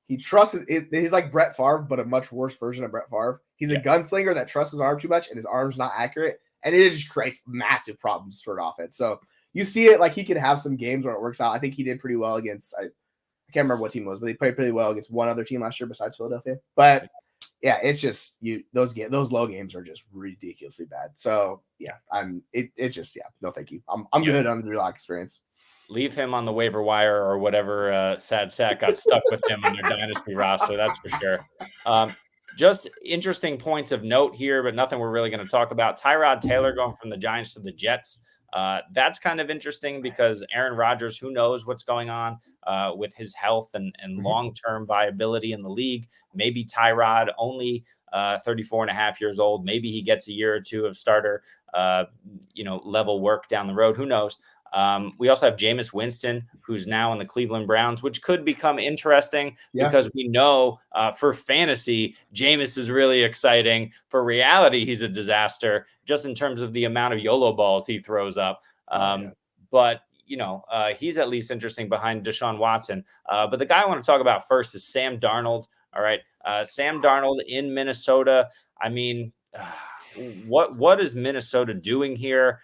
he trusts it. He's like Brett Favre, but a much worse version of Brett Favre. He's a gunslinger that trusts his arm too much, and his arm's not accurate, and it just creates massive problems for an offense. So you see it, like he can have some games where it works out. I think he did pretty well against, I can't remember what team it was, but he played pretty well against one other team last year besides Philadelphia. But yeah, it's just those low games are just ridiculously bad. So yeah, it's just no, thank you. I'm good on the Drew Lock experience. Leave him on the waiver wire or whatever sad sack got stuck with him on their dynasty roster. That's for sure. Just interesting points of note here, but nothing we're really going to talk about. Tyrod Taylor going from the Giants to the Jets. That's kind of interesting because Aaron Rodgers, who knows what's going on with his health and long-term viability in the league. Maybe Tyrod only 34 and a half years old. Maybe he gets a year or two of starter, level work down the road. Who knows? We also have Jameis Winston, who's now in the Cleveland Browns, which could become interesting because we know for fantasy, Jameis is really exciting. For reality, he's a disaster just in terms of the amount of YOLO balls he throws up. But he's at least interesting behind Deshaun Watson. But the guy I want to talk about first is Sam Darnold. All right. Sam Darnold in Minnesota. I mean, what is Minnesota doing here?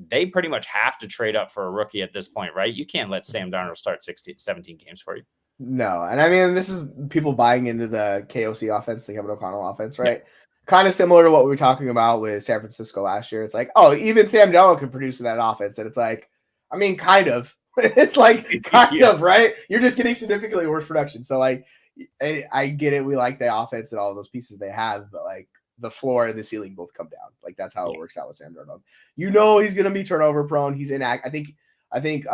They pretty much have to trade up for a rookie at this point, right? You can't let Sam Darnold start 17 games for you. No. And I mean, this is people buying into the KOC offense, the Kevin O'Connell offense, right? Yeah. Kind of similar to what we were talking about with San Francisco last year. It's like, oh, even Sam Darnold can produce in that offense. And it's like, I mean, kind of. It's like kind of, right? You're just getting significantly worse production. So like, I get it. We like the offense and all those pieces they have, but like, the floor and the ceiling both come down. Like that's how it works out with Sam Darnold. He's going to be turnover prone. He's inactive. I think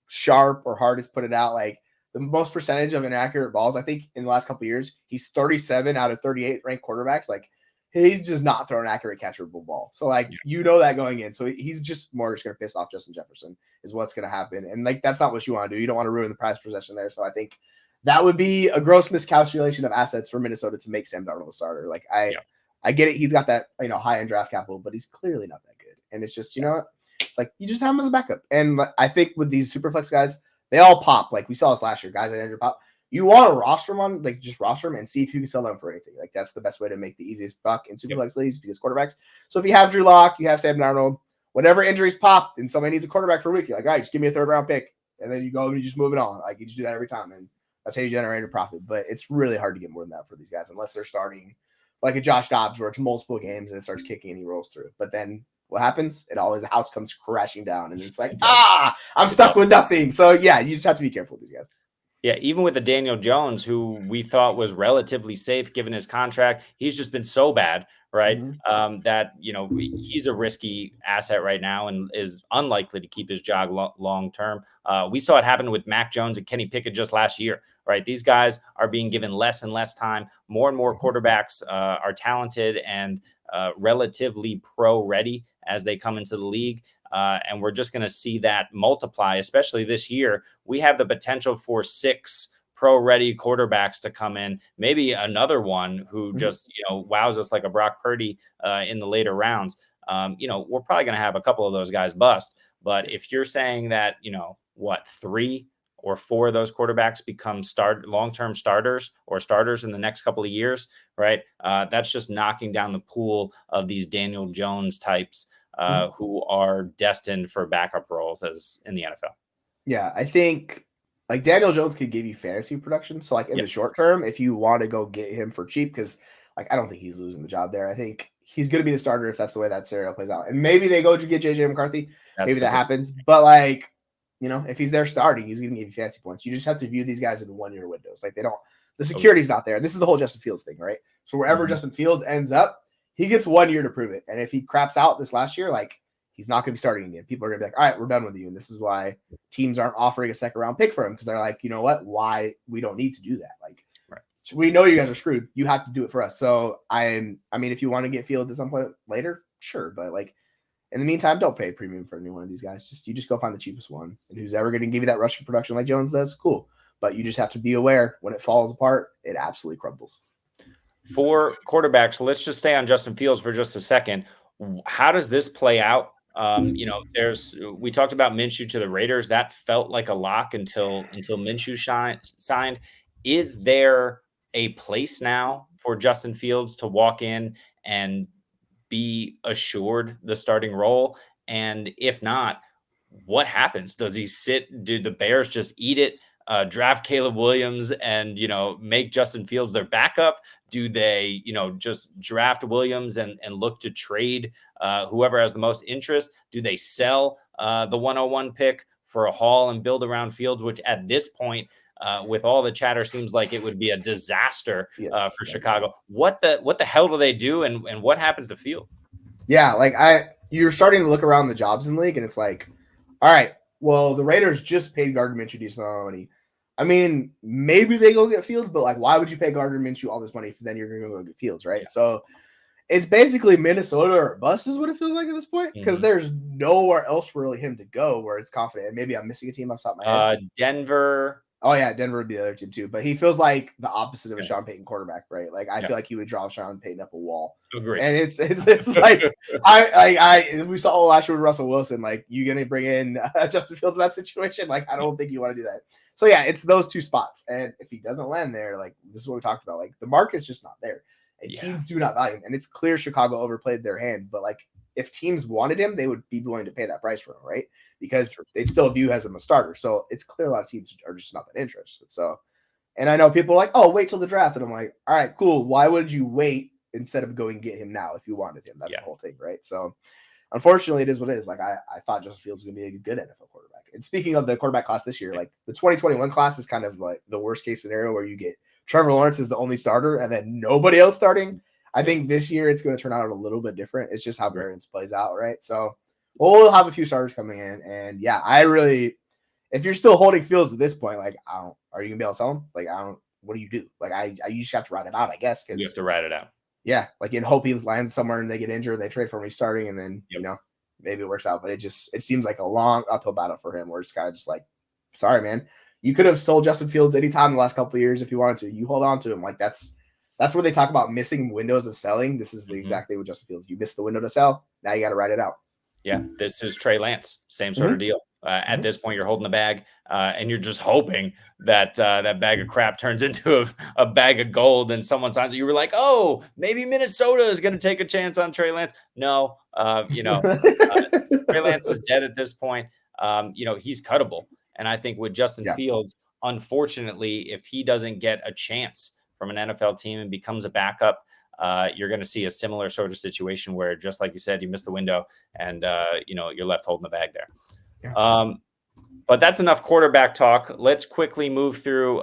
Sharp or Hart has put it out like the most percentage of inaccurate balls. I think in the last couple of years, he's 37 out of 38 ranked quarterbacks. Like he's just not throwing an accurate catcherable ball. So like, that going in. So he's just going to piss off Justin Jefferson is what's going to happen. And like, that's not what you want to do. You don't want to ruin the prize possession there. So I think that would be a gross miscalculation of assets for Minnesota to make Sam Darnold a starter. Like I get it. He's got that, high end draft capital, but he's clearly not that good. And it's just, it's like, you just have him as a backup. And I think with these super flex guys, they all pop. Like we saw this last year, guys that Andrew pop. You want to roster them just roster them and see if you can sell them for anything. Like that's the best way to make the easiest buck in super flex leagues because quarterbacks. So if you have Drew Lock, you have Sam Darnold, whenever injuries pop and somebody needs a quarterback for a week, you're like, all right, just give me a 3rd round pick. And then you go and you just move it on. Like you just do that every time. And that's how you generate a profit. But it's really hard to get more than that for these guys unless they're starting like a Josh Dobbs where it's multiple games and it starts kicking and he rolls through. But then what happens? The house comes crashing down and it's like, I'm stuck with nothing. So yeah, you just have to be careful with these guys. Yeah, even with the Daniel Jones, who we thought was relatively safe given his contract, he's just been so bad, right? Mhm. That he's a risky asset right now and is unlikely to keep his job long term. We saw it happen with Mac Jones and Kenny Pickett just last year, right? These guys are being given less and less time. More and more quarterbacks are talented and relatively pro ready as they come into the league. And we're just going to see that multiply, especially this year. We have the potential for 6 pro-ready quarterbacks to come in, maybe another one who Mhm. just wows us like a Brock Purdy in the later rounds. We're probably going to have a couple of those guys bust. But Yes. if you're saying that, 3 or 4 of those quarterbacks become long-term starters or starters in the next couple of years, right? That's just knocking down the pool of these Daniel Jones types Mhm. who are destined for backup roles as in the NFL. Yeah, I think like Daniel Jones could give you fantasy production. So like in Yeah. the short term, if you want to go get him for cheap, because like I don't think he's losing the job there. I think he's going to be the starter if that's the way that scenario plays out. And maybe they go to get JJ McCarthy. That's Maybe the that difference. happens. But like, if he's there starting, he's going to give you fantasy points. You just have to view these guys in 1 year windows. Like the Oh, yeah. security's not there. And this is the whole Justin Fields thing, right? So wherever Mhm. Justin Fields ends up, he gets 1 year to prove it. And if he craps out this last year, like he's not going to be starting again. People are going to be like, all right, we're done with you. And this is why teams aren't offering a second round pick for him because they're like, you know what? Why we don't need to do that? Like, Right. we know you guys are screwed. You have to do it for us. So I mean, if you want to get Fields at some point later, sure. But like in the meantime, don't pay a premium for any one of these guys. You just go find the cheapest one, and who's ever going to give you that rushing production like Jones does, cool. But you just have to be aware when it falls apart, it absolutely crumbles. For quarterbacks, let's just stay on Justin Fields for just a second. How does this play out? We talked about Minshew to the Raiders. That felt like a lock until Minshew signed. Is there a place now for Justin Fields to walk in and be assured the starting role? And if not, what happens? Does he sit? Do the Bears just eat it? Draft Caleb Williams and make Justin Fields their backup? Do they just draft Williams and look to trade whoever has the most interest? Do they sell the 101 pick for a haul and build around Fields, which at this point, with all the chatter, seems like it would be a disaster Yes. for Chicago. What the hell do they do, and what happens to Fields? Yeah, like you're starting to look around the jobs in the league, and it's like, all right, well, the Raiders just paid Gardner Minshew decent amount of money. I mean, maybe they go get Fields, but like, why would you pay Gardner Minshew all this money if then you're going to go get Fields, right? Yeah. So it's basically Minnesota or bust is what it feels like at this point because there's nowhere else for really him to go where it's confident. And maybe I'm missing a team off the top of my head. Denver. Oh yeah, Denver would be the other team too. But he feels like the opposite of a Yeah. Sean Payton quarterback, right? Like I feel like he would draw Sean Payton up a wall. Agree. And it's like I we saw last year with Russell Wilson. Like you gonna bring in Justin Fields in that situation? Like I don't think you want to do that. So yeah, it's those two spots. And if he doesn't land there, like this is what we talked about. Like the market's just not there. And teams do not value him. And it's clear Chicago overplayed their hand. But like if teams wanted him, they would be willing to pay that price for him, right? Because they'd still view him as a starter. So it's clear a lot of teams are just not that interested. So, and I know people are like, oh, wait till the draft. And I'm like, all right, cool. Why would you wait instead of going and get him now if you wanted him? That's the whole thing, right? So, unfortunately, it is what it is. Like, I thought Justin Fields was going to be a good NFL quarterback. And speaking of the quarterback class this year, like the 2021 class is kind of like the worst case scenario where you get Trevor Lawrence is the only starter and then nobody else starting. I think this year it's going to turn out a little bit different. It's just how variance plays out, right? So, we'll have a few starters coming in. And yeah, if you're still holding Fields at this point, like, are you going to be able to sell him? Like, what do you do? Like, you just have to ride him out, I guess. You have to ride it out. Yeah. Like, in hope he lands somewhere and they get injured, they trade for him restarting, and then, maybe it works out. But it seems like a long uphill battle for him where it's kind of just like, sorry, man. You could have stole Justin Fields anytime in the last couple of years if you wanted to. You hold on to him. Like, that's where they talk about missing windows of selling. This is exactly what Justin Fields. You missed the window to sell. Now you got to ride it out. Yeah, this is Trey Lance. Same sort of deal. At this point, you're holding the bag, and you're just hoping that that bag of crap turns into a bag of gold, and someone signs it. You were like, oh, maybe Minnesota is going to take a chance on Trey Lance. No, Trey Lance is dead at this point. He's cuttable, and I think with Justin Fields, unfortunately, if he doesn't get a chance from an NFL team and becomes a backup, you're going to see a similar sort of situation where, just like you said, you missed the window and, you're left holding the bag there. But that's enough quarterback talk. Let's quickly move through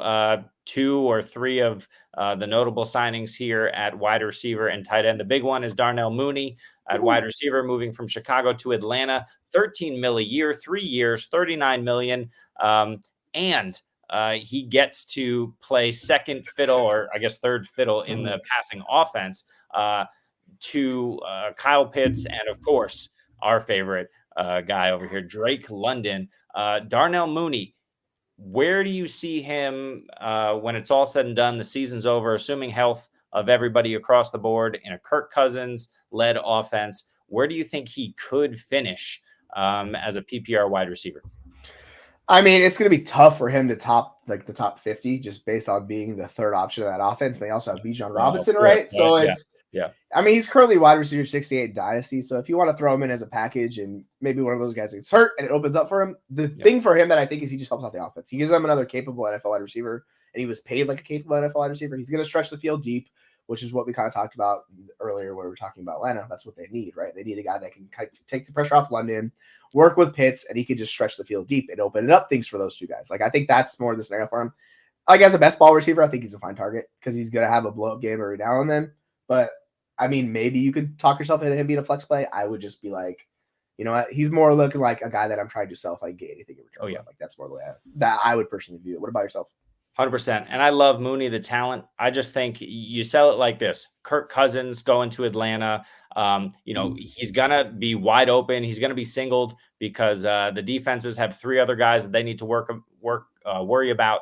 2 or 3 of the notable signings here at wide receiver and tight end. The big one is Darnell Mooney at wide receiver, moving from Chicago to Atlanta. 13 mil a year, 3 years, 39 million. And he gets to play second fiddle, or I guess third fiddle in the passing offense to Kyle Pitts and, of course, our favorite guy over here, Drake London. Darnell Mooney, where do you see him when it's all said and done, the season's over, assuming health of everybody across the board in a Kirk Cousins-led offense? Where do you think he could finish as a PPR wide receiver? I mean, it's going to be tough for him to top like the top 50 just based on being the third option of that offense. And they also have Bijan Robinson, right? So yeah. I mean, he's currently wide receiver 68 Dynasty. So if you want to throw him in as a package and maybe one of those guys gets hurt and it opens up for him, the thing for him that I think is he just helps out the offense. He gives them another capable NFL wide receiver, and he was paid like a capable NFL wide receiver. He's going to stretch the field deep, which is what we kind of talked about earlier where we were talking about Atlanta. That's what they need, right? They need a guy that can take the pressure off London, work with Pitts, and he can just stretch the field deep and open it up things for those two guys. Like, I think that's more the scenario for him. Like, as a best ball receiver, I think he's a fine target because he's going to have a blow-up game every now and then. But, I mean, maybe you could talk yourself into him being a flex play. I would just be like, you know what? He's more looking like a guy that I'm trying to sell if I get anything in return. Oh, yeah. Like, that's more the way that I would personally view it. What about yourself? 100%. And I love Mooney, the talent. I just think you sell it like this. Kirk Cousins going to Atlanta. He's going to be wide open. He's going to be singled because the defenses have 3 other guys that they need to worry about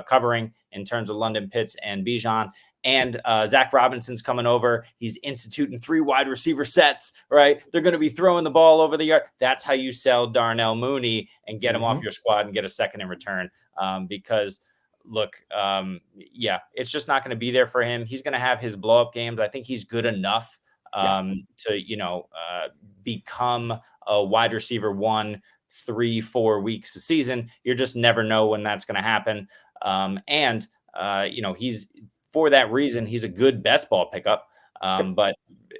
covering in terms of London, Pitts, and Bijan. And Zach Robinson's coming over. He's instituting 3 wide receiver sets, right? They're going to be throwing the ball over the yard. That's how you sell Darnell Mooney and get him off your squad and get a second in return because – look, it's just not going to be there for him. He's going to have his blow up games. I think he's good enough to, become a wide receiver 1, 3, 4 weeks a season. You just never know when that's going to happen. He's for that reason, he's a good best ball pickup. But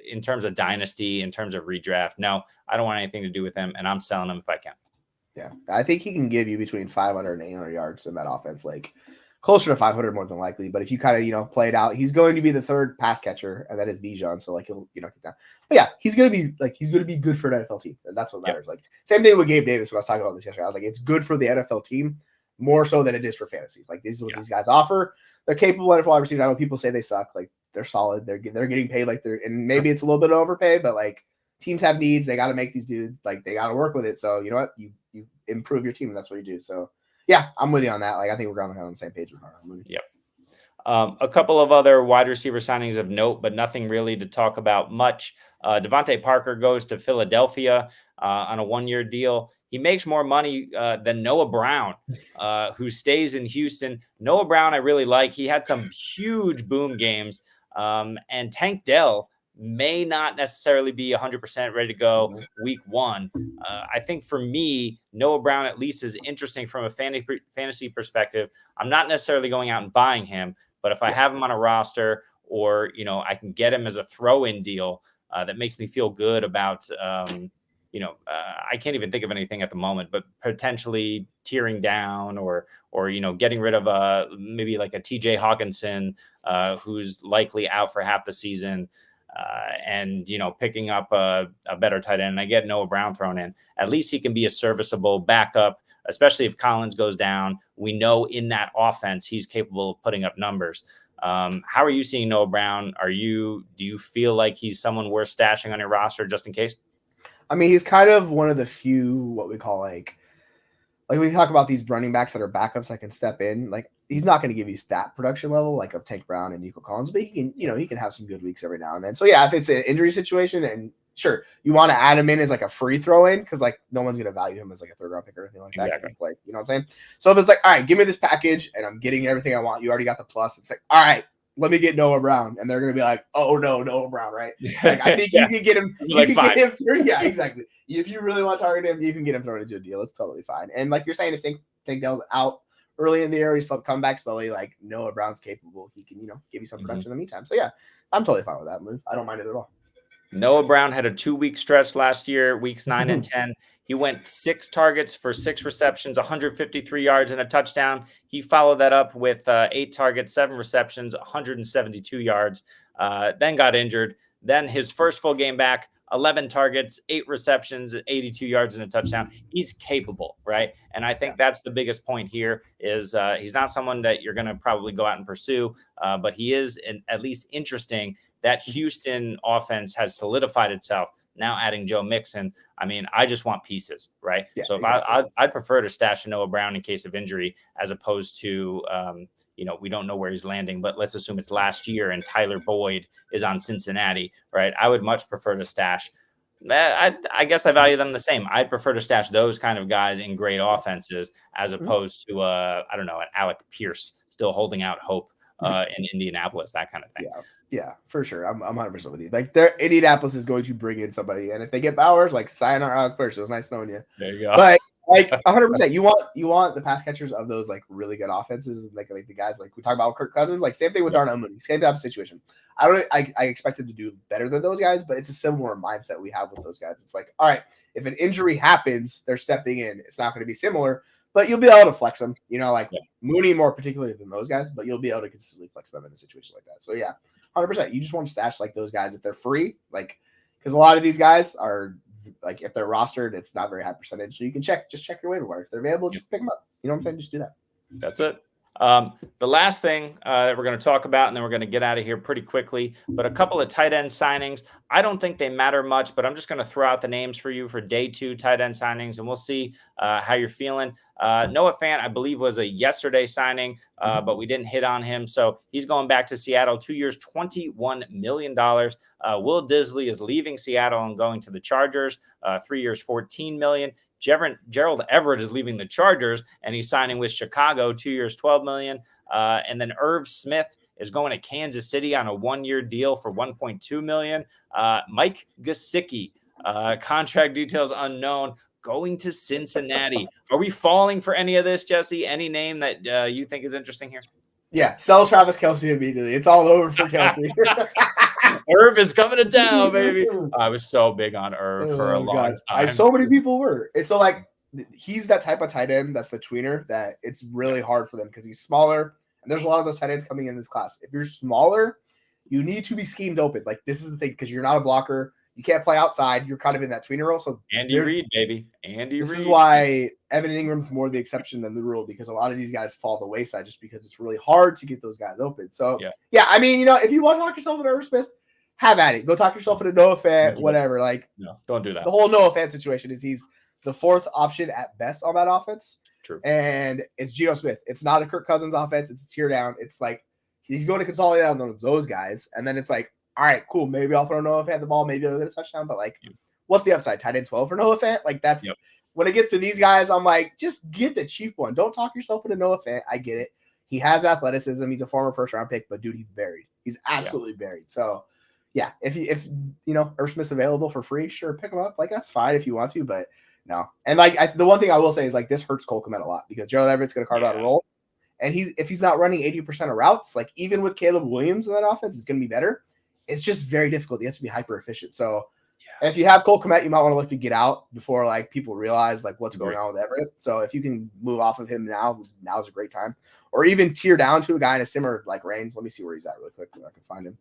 in terms of dynasty, in terms of redraft, no, I don't want anything to do with him, and I'm selling him if I can. Yeah, I think he can give you between 500 and 800 yards in that offense, like closer to 500 more than likely. But if you kind of, play it out, he's going to be the third pass catcher, and that is Bijan. So like he'll, get down. But yeah, he's going to be good for an NFL team, and that's what matters. Yep. Like same thing with Gabe Davis when I was talking about this yesterday. I was like, it's good for the NFL team more so than it is for fantasies. Like this is what these guys offer. They're capable NFL wide receivers. I know people say they suck. Like they're solid. They're getting paid like and maybe it's a little bit of overpay, but like teams have needs. They got to make these dudes like they got to work with it. So you know what you improve your team, and that's what you do. So, yeah, I'm with you on that. Like, I think we're on the same page with Darnell Mooney. Yep. A couple of other wide receiver signings of note, but nothing really to talk about much. Devontae Parker goes to Philadelphia on a 1-year deal. He makes more money than Noah Brown, who stays in Houston. Noah Brown, I really like. He had some huge boom games, and Tank Dell may not necessarily be 100% ready to go week 1. I think for me, Noah Brown at least is interesting from a fantasy perspective. I'm not necessarily going out and buying him, but if I have him on a roster or, I can get him as a throw-in deal that makes me feel good about, I can't even think of anything at the moment, but potentially tearing down or getting rid of maybe like a TJ Hawkinson who's likely out for half the season. And picking up a better tight end, and I get Noah Brown thrown in. At least he can be a serviceable backup, especially if Collins goes down. We know in that offense he's capable of putting up numbers. How are you seeing Noah Brown? Do you feel like he's someone worth stashing on your roster just in case? I mean, he's kind of one of the few what we call like we talk about these running backs that are backups that can step in. Like he's not going to give you that production level like of Tank Brown and Nico Collins, but he can, he can have some good weeks every now and then. So yeah, if it's an injury situation and sure, you want to add him in as like a free throw in because like no one's going to value him as like a 3rd round pick or anything like that. Exactly. It's like, you know what I'm saying? So if it's like, all right, give me this package and I'm getting everything I want. You already got the plus. It's like, all right, let me get Noah Brown. And they're going to be like, oh no, Noah Brown, right? Like, I think you can get him. You can get him through. Yeah, exactly. If you really want to target him, you can get him thrown into a deal. It's totally fine. And like you're saying, if Tank Dell's out early in the year, he's come back slowly. Like Noah Brown's capable. He can, give you some production in the meantime. So yeah, I'm totally fine with that move. I don't mind it at all. Noah Brown had a 2-week stretch last year, weeks 9 and 10. He went 6 targets for 6 receptions, 153 yards and a touchdown. He followed that up with 8 targets, 7 receptions, 172 yards, then got injured. Then his first full game back, 11 targets, 8 receptions, 82 yards and a touchdown. He's capable, right? And I think that's the biggest point here is he's not someone that you're going to probably go out and pursue, but he is at least interesting. That Houston offense has solidified itself. Now adding Joe Mixon, I mean, I just want pieces, right? Yeah, so if exactly. I'd prefer to stash Noah Brown in case of injury as opposed to, we don't know where he's landing, but let's assume it's last year and Tyler Boyd is on Cincinnati, right? I would much prefer to stash. I guess I value them the same. I'd prefer to stash those kind of guys in great offenses as opposed to, I don't know, an Alec Pierce still holding out hope in Indianapolis, that kind of thing. Yeah, for sure. I'm 100% with you. Like, Indianapolis is going to bring in somebody, and if they get Bowers, like, sayonara Alec Pierce. It was nice knowing you. There you go. But like 100%, you want the pass catchers of those like really good offenses, like the guys like we talk about Kirk Cousins. Like same thing with Darnell Mooney, same type of situation. I expect him to do better than those guys, but it's a similar mindset we have with those guys. It's like, all right, if an injury happens, they're stepping in. It's not going to be similar, but you'll be able to flex them. Like Mooney more particularly than those guys, but you'll be able to consistently flex them in a situation like that. So yeah, 100%. You just want to stash like those guys if they're free, like because a lot of these guys are like if they're rostered, it's not very high percentage. So you can check your waiver wire. If they're available, just pick them up. You know what I'm saying? Just do that. That's it. The last thing that we're going to talk about, and then we're going to get out of here pretty quickly, but a couple of tight end signings. I don't think they matter much, but I'm just going to throw out the names for you for day 2 tight end signings, and we'll see how you're feeling. Noah Fant, I believe, was a yesterday signing, but we didn't hit on him. So he's going back to Seattle, 2 years, $21 million. Will Dissly is leaving Seattle and going to the Chargers, 3 years, $14 million. Gerald Everett is leaving the Chargers and he's signing with Chicago, 2 years, $12 million. And then Irv Smith is going to Kansas City on a 1-year deal for $1.2 million. Mike Gesicki, contract details unknown, going to Cincinnati. Are we falling for any of this, Jesse? Any name that you think is interesting here? Yeah, sell Travis Kelce immediately. It's all over for Kelce. Irv is coming to town, baby. I was so big on Irv for a long time. So many people were. It's so like he's that type of tight end that's the tweener that it's really hard for them because he's smaller. And there's a lot of those tight ends coming in this class. If you're smaller, you need to be schemed open. Like this is the thing because you're not a blocker. You can't play outside. You're kind of in that tweener role. So Andy Reid, baby. This is why Evan Ingram's more the exception than the rule because a lot of these guys fall the wayside just because it's really hard to get those guys open. So yeah, I mean, if you want to talk yourself into Irv Smith, have at it. Go talk yourself into Noah Fant, whatever. Like, no, don't do that. The whole Noah Fant situation is he's the 4th option at best on that offense. True. And it's Geno Smith. It's not a Kirk Cousins offense. It's a tear down. It's like he's going to consolidate on those guys. And then it's like, all right, cool. Maybe I'll throw Noah Fant the ball. Maybe I'll get a touchdown. But like, what's the upside? Tight end 12 for Noah Fant? Like that's when it gets to these guys, I'm like, just get the cheap one. Don't talk yourself into Noah Fant. I get it. He has athleticism. He's a former 1st-round pick, but dude, he's buried. He's absolutely buried. So yeah, if Irv Smith's available for free, sure, pick him up. Like that's fine if you want to, but no. And like the one thing I will say is like this hurts Cole Kmet a lot because Gerald Everett's going to carve out a role, and if he's not running 80% of routes, like even with Caleb Williams in that offense, it's going to be better. It's just very difficult. You have to be hyper efficient. So if you have Cole Kmet, you might want to look to get out before like people realize like what's going on with Everett. So if you can move off of him now is a great time, or even tier down to a guy in a similar like range. Let me see where he's at really quick. I can find him.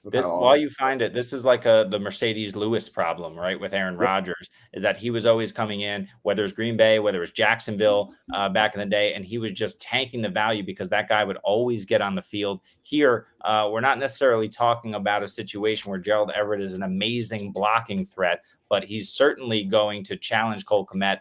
While you find it, this is like the Mercedes Lewis problem, right? With Aaron Rodgers, is that he was always coming in, whether it's Green Bay, whether it's Jacksonville back in the day, and he was just tanking the value because that guy would always get on the field. Here, we're not necessarily talking about a situation where Gerald Everett is an amazing blocking threat, but he's certainly going to challenge Cole Kmet.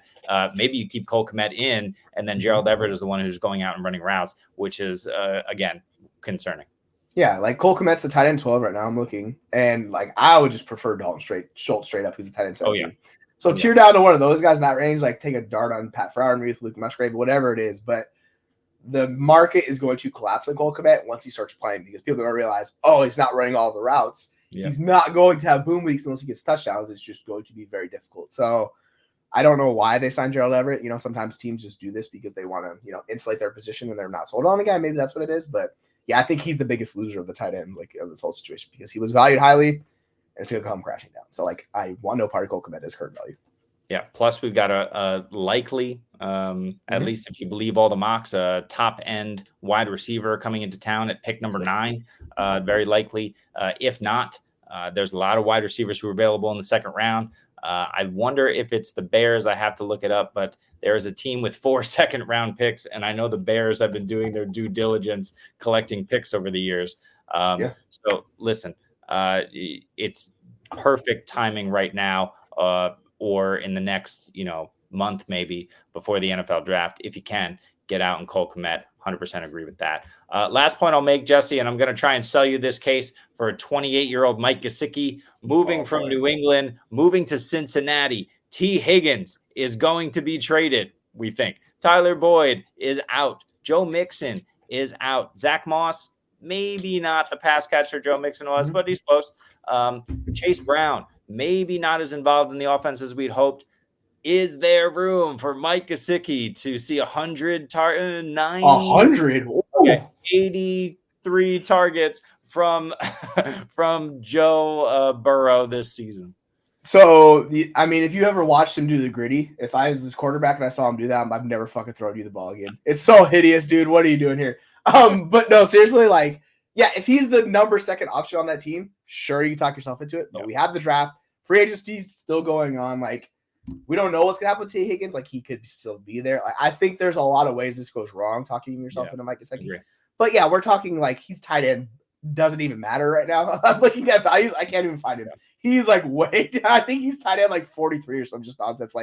Maybe you keep Cole Kmet in, and then Gerald Everett is the one who's going out and running routes, which is, again, concerning. Yeah, like Cole Kmet's the tight end 12 right now. I'm looking, and like I would just prefer Dalton Schultz straight up, who's a tight end 17. So tier down to one of those guys in that range, like take a dart on Pat Freiermuth, Luke Musgrave, whatever it is. But the market is going to collapse on Cole Kmet once he starts playing because people are going to realize, oh, he's not running all the routes. Yeah. He's not going to have boom weeks unless he gets touchdowns. It's just going to be very difficult. So I don't know why they signed Gerald Everett. Sometimes teams just do this because they want to, insulate their position and they're not sold on the guy. Maybe that's what it is, but. Yeah, I think he's the biggest loser of the tight ends, like of this whole situation, because he was valued highly, and it's gonna come crashing down. So, like, I want no part of Cole Kmet as current value. Yeah. Plus, we've got a likely, at least if you believe all the mocks, a top end wide receiver coming into town at pick number 9. Very likely. If not, there's a lot of wide receivers who are available in the second round. I wonder if it's the Bears. I have to look it up, but there is a team with 4 second round picks, and I know the Bears have been doing their due diligence collecting picks over the years. Yeah. So listen, it's perfect timing right now. Or in the next, month maybe before the NFL draft, if you can get out and Cole Kmet. 100% agree with that. Last point I'll make, Jesse, and I'm going to try and sell you this case for a 28-year-old Mike Gesicki moving from New England, moving to Cincinnati. T. Higgins is going to be traded, we think. Tyler Boyd is out. Joe Mixon is out. Zach Moss, maybe not the pass catcher Joe Mixon was, but he's close. Chase Brown, maybe not as involved in the offense as we'd hoped. Is there room for Mike Gesicki to see 100 100? Okay, 83 targets from Joe Burrow this season? So, if you ever watched him do the gritty, if I was this quarterback and I saw him do that, I'm never fucking throwing you the ball again. It's so hideous, dude. What are you doing here? But no, seriously, if he's the number 2 option on that team, sure, you can talk yourself into it. But we have the draft. Free agency's still going on. We don't know what's going to happen with T. Higgins. He could still be there. I think there's a lot of ways this goes wrong, talking yourself into Mike Gesicki. But yeah, we're talking he's tight end. Doesn't even matter right now. I'm looking at values. I can't even find him. He's way down. I think he's tight end 43 or some just nonsense.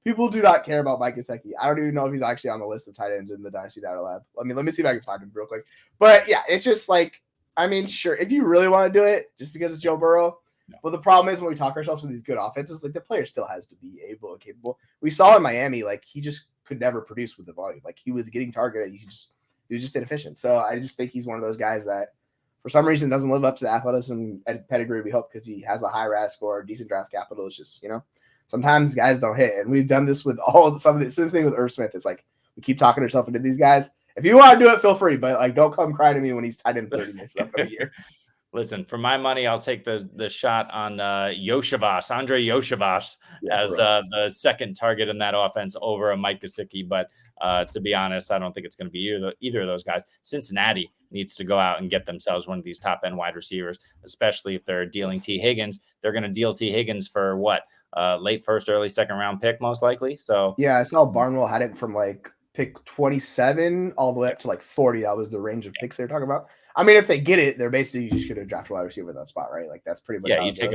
People do not care about Mike Gesicki. I don't even know if he's actually on the list of tight ends in the Dynasty Data Lab. Let me see if I can find him real quick. But yeah, it's just sure, if you really want to do it, just because it's Joe Burrow. No. But the problem is when we talk ourselves to these good offenses, the player still has to be able and capable. We saw in Miami, he just could never produce with the volume. He was getting targeted. He was just inefficient. So I just think he's one of those guys that for some reason doesn't live up to the athleticism and pedigree we hope because he has a high RAS score, decent draft capital. It's just, sometimes guys don't hit. And we've done this with some of the same thing with Irv Smith. It's we keep talking ourselves into these guys. If you want to do it, feel free, but don't come crying to me when he's tight end 30 and stuff for a year. Listen, for my money, I'll take the shot on Iosivas, Andre Iosivas, as the second target in that offense over a Mike Gesicki. But to be honest, I don't think it's going to be either of those guys. Cincinnati needs to go out and get themselves one of these top end wide receivers, especially if they're dealing T. Higgins. They're going to deal T. Higgins for what? Late first, early second round pick, most likely. So yeah, I saw Barnwell had it from pick 27 all the way up to 40. That was the range of picks they were talking about. If they get it, they're basically just going to draft a wide receiver at that spot, right? That's pretty much. Yeah, you take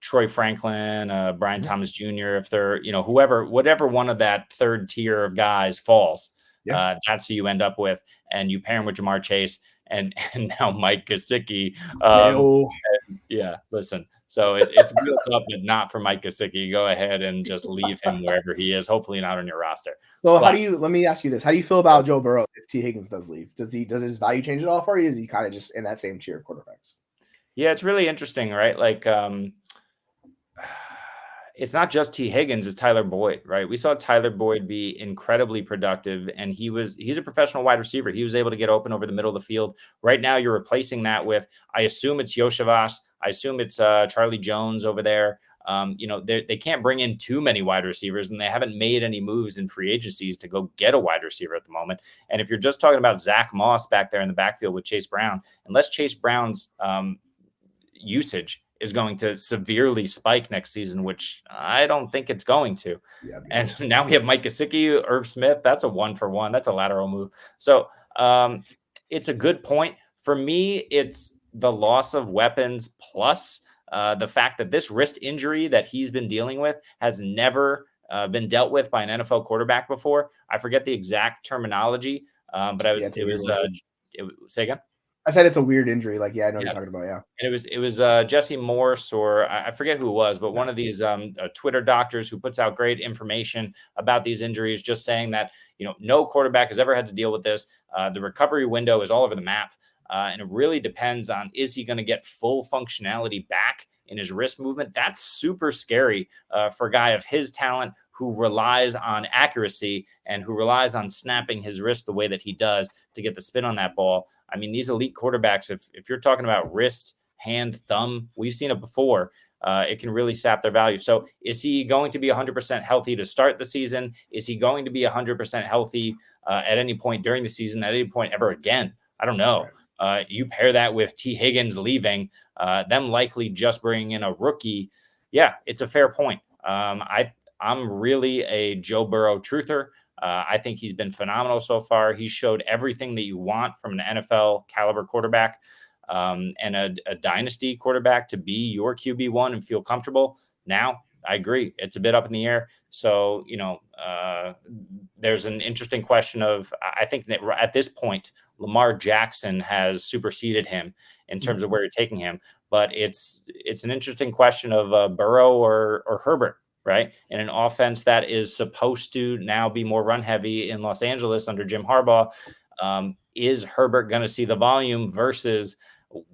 Troy Franklin, Brian Thomas Jr. If they're, whatever one of that third tier of guys falls, that's who you end up with, and you pair him with Jamar Chase and now Mike Gesicki. Yeah, listen. So it's real tough, but not for Mike Gesicki. Go ahead and just leave him wherever he is. Hopefully not on your roster. So let me ask you this. How do you feel about Joe Burrow if T. Higgins does leave? Does his value change at all for you? Is he kind of just in that same tier of quarterbacks? Yeah, it's really interesting, right? It's not just T. Higgins, it's Tyler Boyd, right? We saw Tyler Boyd be incredibly productive, and he's a professional wide receiver. He was able to get open over the middle of the field. Right now, you're replacing that with, I assume it's Iosivas. I assume it's Charlie Jones over there. They can't bring in too many wide receivers, and they haven't made any moves in free agencies to go get a wide receiver at the moment. And if you're just talking about Zach Moss back there in the backfield with Chase Brown, unless Chase Brown's usage is going to severely spike next season, which I don't think it's going to. Yeah, and now we have Mike Gesicki, Irv Smith. That's a 1-for-1. That's a lateral move. So it's a good point. For me, it's the loss of weapons plus the fact that this wrist injury that he's been dealing with has never been dealt with by an NFL quarterback before. I forget the exact terminology, but say again? I said it's a weird injury. I know what you're talking about. Yeah. And it was Jesse Morse, or I forget who it was, but one of these Twitter doctors who puts out great information about these injuries, just saying that, no quarterback has ever had to deal with this. The recovery window is all over the map. And it really depends on, is he going to get full functionality back in his wrist movement? That's super scary for a guy of his talent who relies on accuracy and who relies on snapping his wrist the way that he does to get the spin on that ball. I mean, these elite quarterbacks, if you're talking about wrist, hand, thumb, we've seen it before. it can really sap their value. So is he going to be 100% healthy to start the season? Is he going to be 100% healthy at any point during the season, at any point ever again? I don't know. You pair that with T. Higgins leaving, them likely just bringing in a rookie. Yeah, it's a fair point. I'm really a Joe Burrow truther. I think he's been phenomenal so far. He showed everything that you want from an NFL caliber quarterback and a dynasty quarterback to be your QB1 and feel comfortable. Now, I agree. It's a bit up in the air. So, there's an interesting question of, I think that at this point, Lamar Jackson has superseded him in terms of where you're taking him. But it's an interesting question of Burrow or Herbert, right? In an offense that is supposed to now be more run heavy in Los Angeles under Jim Harbaugh. Is Herbert going to see the volume versus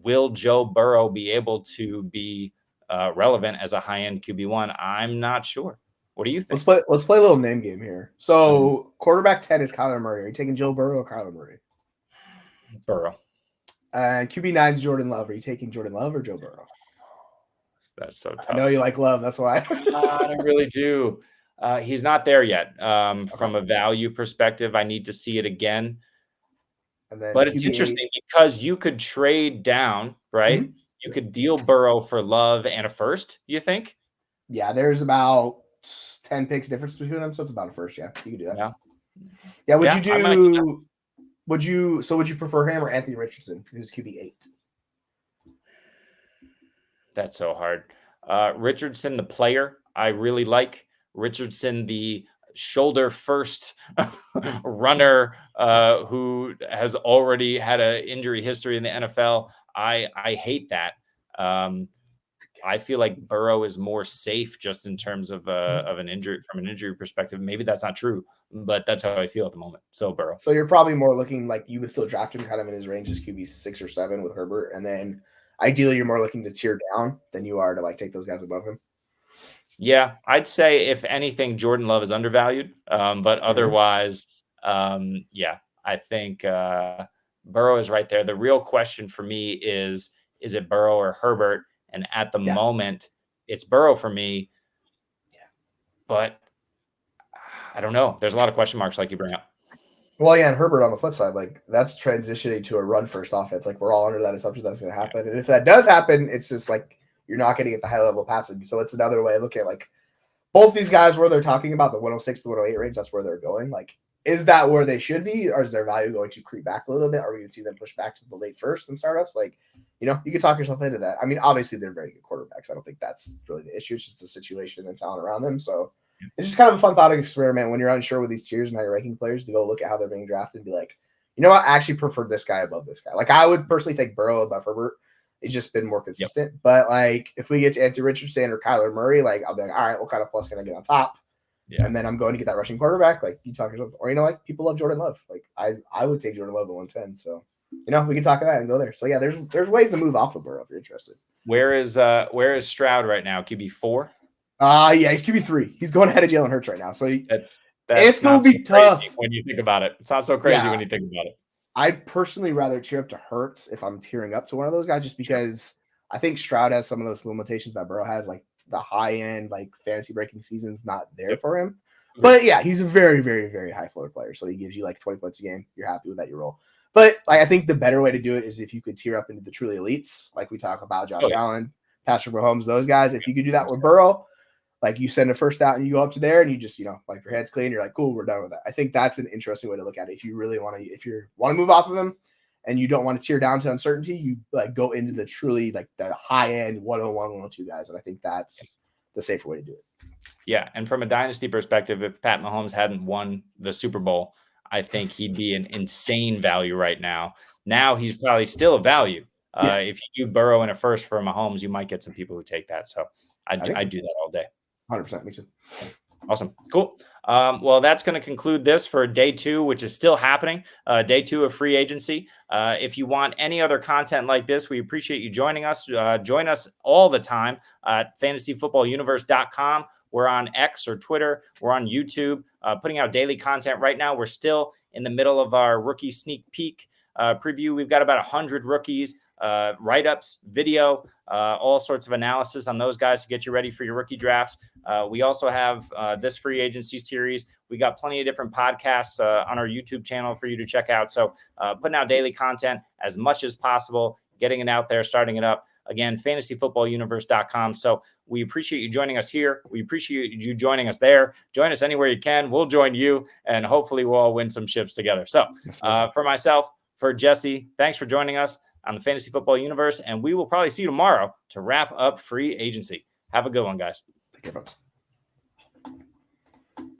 will Joe Burrow be able to be relevant as a high-end QB1? I'm not sure. What do you think? Let's play a little name game here. So quarterback 10 is Kyler Murray. Are you taking Joe Burrow or Kyler Murray? Burrow. And QB9 is Jordan Love. Are you taking Jordan Love or Joe Burrow? That's so tough. I know you like Love. That's why. I really do. He's not there yet. From a value perspective, I need to see it again. But it's interesting because you could trade down, right? Mm-hmm. You could deal Burrow for Love and a first, you think? Yeah, there's about 10 picks difference between them, so it's about a first. Yeah, you could do that. Yeah. Would you prefer him or Anthony Richardson, who's QB8? That's so hard. Richardson, the player, I really like. Richardson, the shoulder first runner who has already had an injury history in the NFL. I hate that. I feel like Burrow is more safe just in terms of an injury, from an injury perspective. Maybe that's not true, but that's how I feel at the moment. So Burrow. So you're probably more looking like you would still draft him kind of in his range as QB 6 or 7 with Herbert, and then ideally you're more looking to tier down than you are to like take those guys above him. Yeah, I'd say if anything, Jordan Love is undervalued, but otherwise, yeah, I think Burrow is right there. The real question for me is it Burrow or Herbert? And at the moment, it's Burrow for me. Yeah, but I don't know. There's a lot of question marks like you bring up. Well, yeah, and Herbert on the flip side, like that's transitioning to a run-first offense. Like we're all under that assumption that's going to happen. And if that does happen, it's just like you're not going to get the high-level passing. So it's another way to look at like both these guys where they're talking about the 106 to 108 range. That's where they're going. Like, is that where they should be, or is their value going to creep back a little bit? Are we going to see them push back to the late first in startups? Like, you can talk yourself into that. I mean, obviously they're very good quarterbacks. I don't think that's really the issue. It's just the situation and talent around them. So it's just kind of a fun thought experiment when you're unsure with these tiers and how you're ranking players to go look at how they're being drafted and be like, you know what, I actually prefer this guy above this guy. Like I would personally take Burrow above Herbert. It's just been more consistent. Yep. But like if we get to Anthony Richardson or Kyler Murray, like I'll be like, all right, what kind of plus can I get on top? Yeah. And then I'm going to get that rushing quarterback. Like you talk yourself, or people love Jordan Love. Like I would take Jordan Love at 110. So we can talk of that and go there. So yeah, there's ways to move off of Burrow if you're interested. Where is Stroud right now? QB4? Yeah, he's QB3. He's going ahead of Jalen Hurts right now. So that's it's going to be tough when you think about it. It's not so crazy when you think about it. I'd personally rather tier up to Hurts if I'm tiering up to one of those guys, just because I think Stroud has some of those limitations that Burrow has, like the high end, like fantasy breaking season's not there for him. But yeah, he's a very, very, very high floor player. So he gives you like 20 points a game. You're happy with that, you roll. But like, I think the better way to do it is if you could tier up into the truly elites, like we talk about Josh Allen, Patrick Mahomes, those guys. If you could do that with Burrow, like you send a first out and you go up to there and you just, like your head's clean. You're like, cool, we're done with that. I think that's an interesting way to look at it. If you really want to move off of them and you don't want to tier down to uncertainty, you like go into the truly like the high end 101, 102 guys. And I think that's the safer way to do it. Yeah. And from a dynasty perspective, if Pat Mahomes hadn't won the Super Bowl, I think he'd be an insane value right now. Now he's probably still a value. If you do Burrow in a first for Mahomes, you might get some people who take that. So I do that all day. 100%. Me too. Awesome. Cool. Well, that's going to conclude this for day 2, which is still happening. Day 2 of free agency. If you want any other content like this, we appreciate you joining us. Join us all the time at fantasyfootballuniverse.com. We're on X or Twitter. We're on YouTube, putting out daily content right now. We're still in the middle of our rookie sneak peek preview. We've got about 100 rookies write-ups, video, all sorts of analysis on those guys to get you ready for your rookie drafts. We also have this free agency series. We got plenty of different podcasts on our YouTube channel for you to check out. So putting out daily content as much as possible, getting it out there, starting it up. Again, fantasyfootballuniverse.com. So we appreciate you joining us here. We appreciate you joining us there. Join us anywhere you can. We'll join you, and hopefully we'll all win some ships together. So for myself, for Jesse, thanks for joining us on the Fantasy Football Universe, and we will probably see you tomorrow to wrap up free agency. Have a good one, guys. Take care, folks.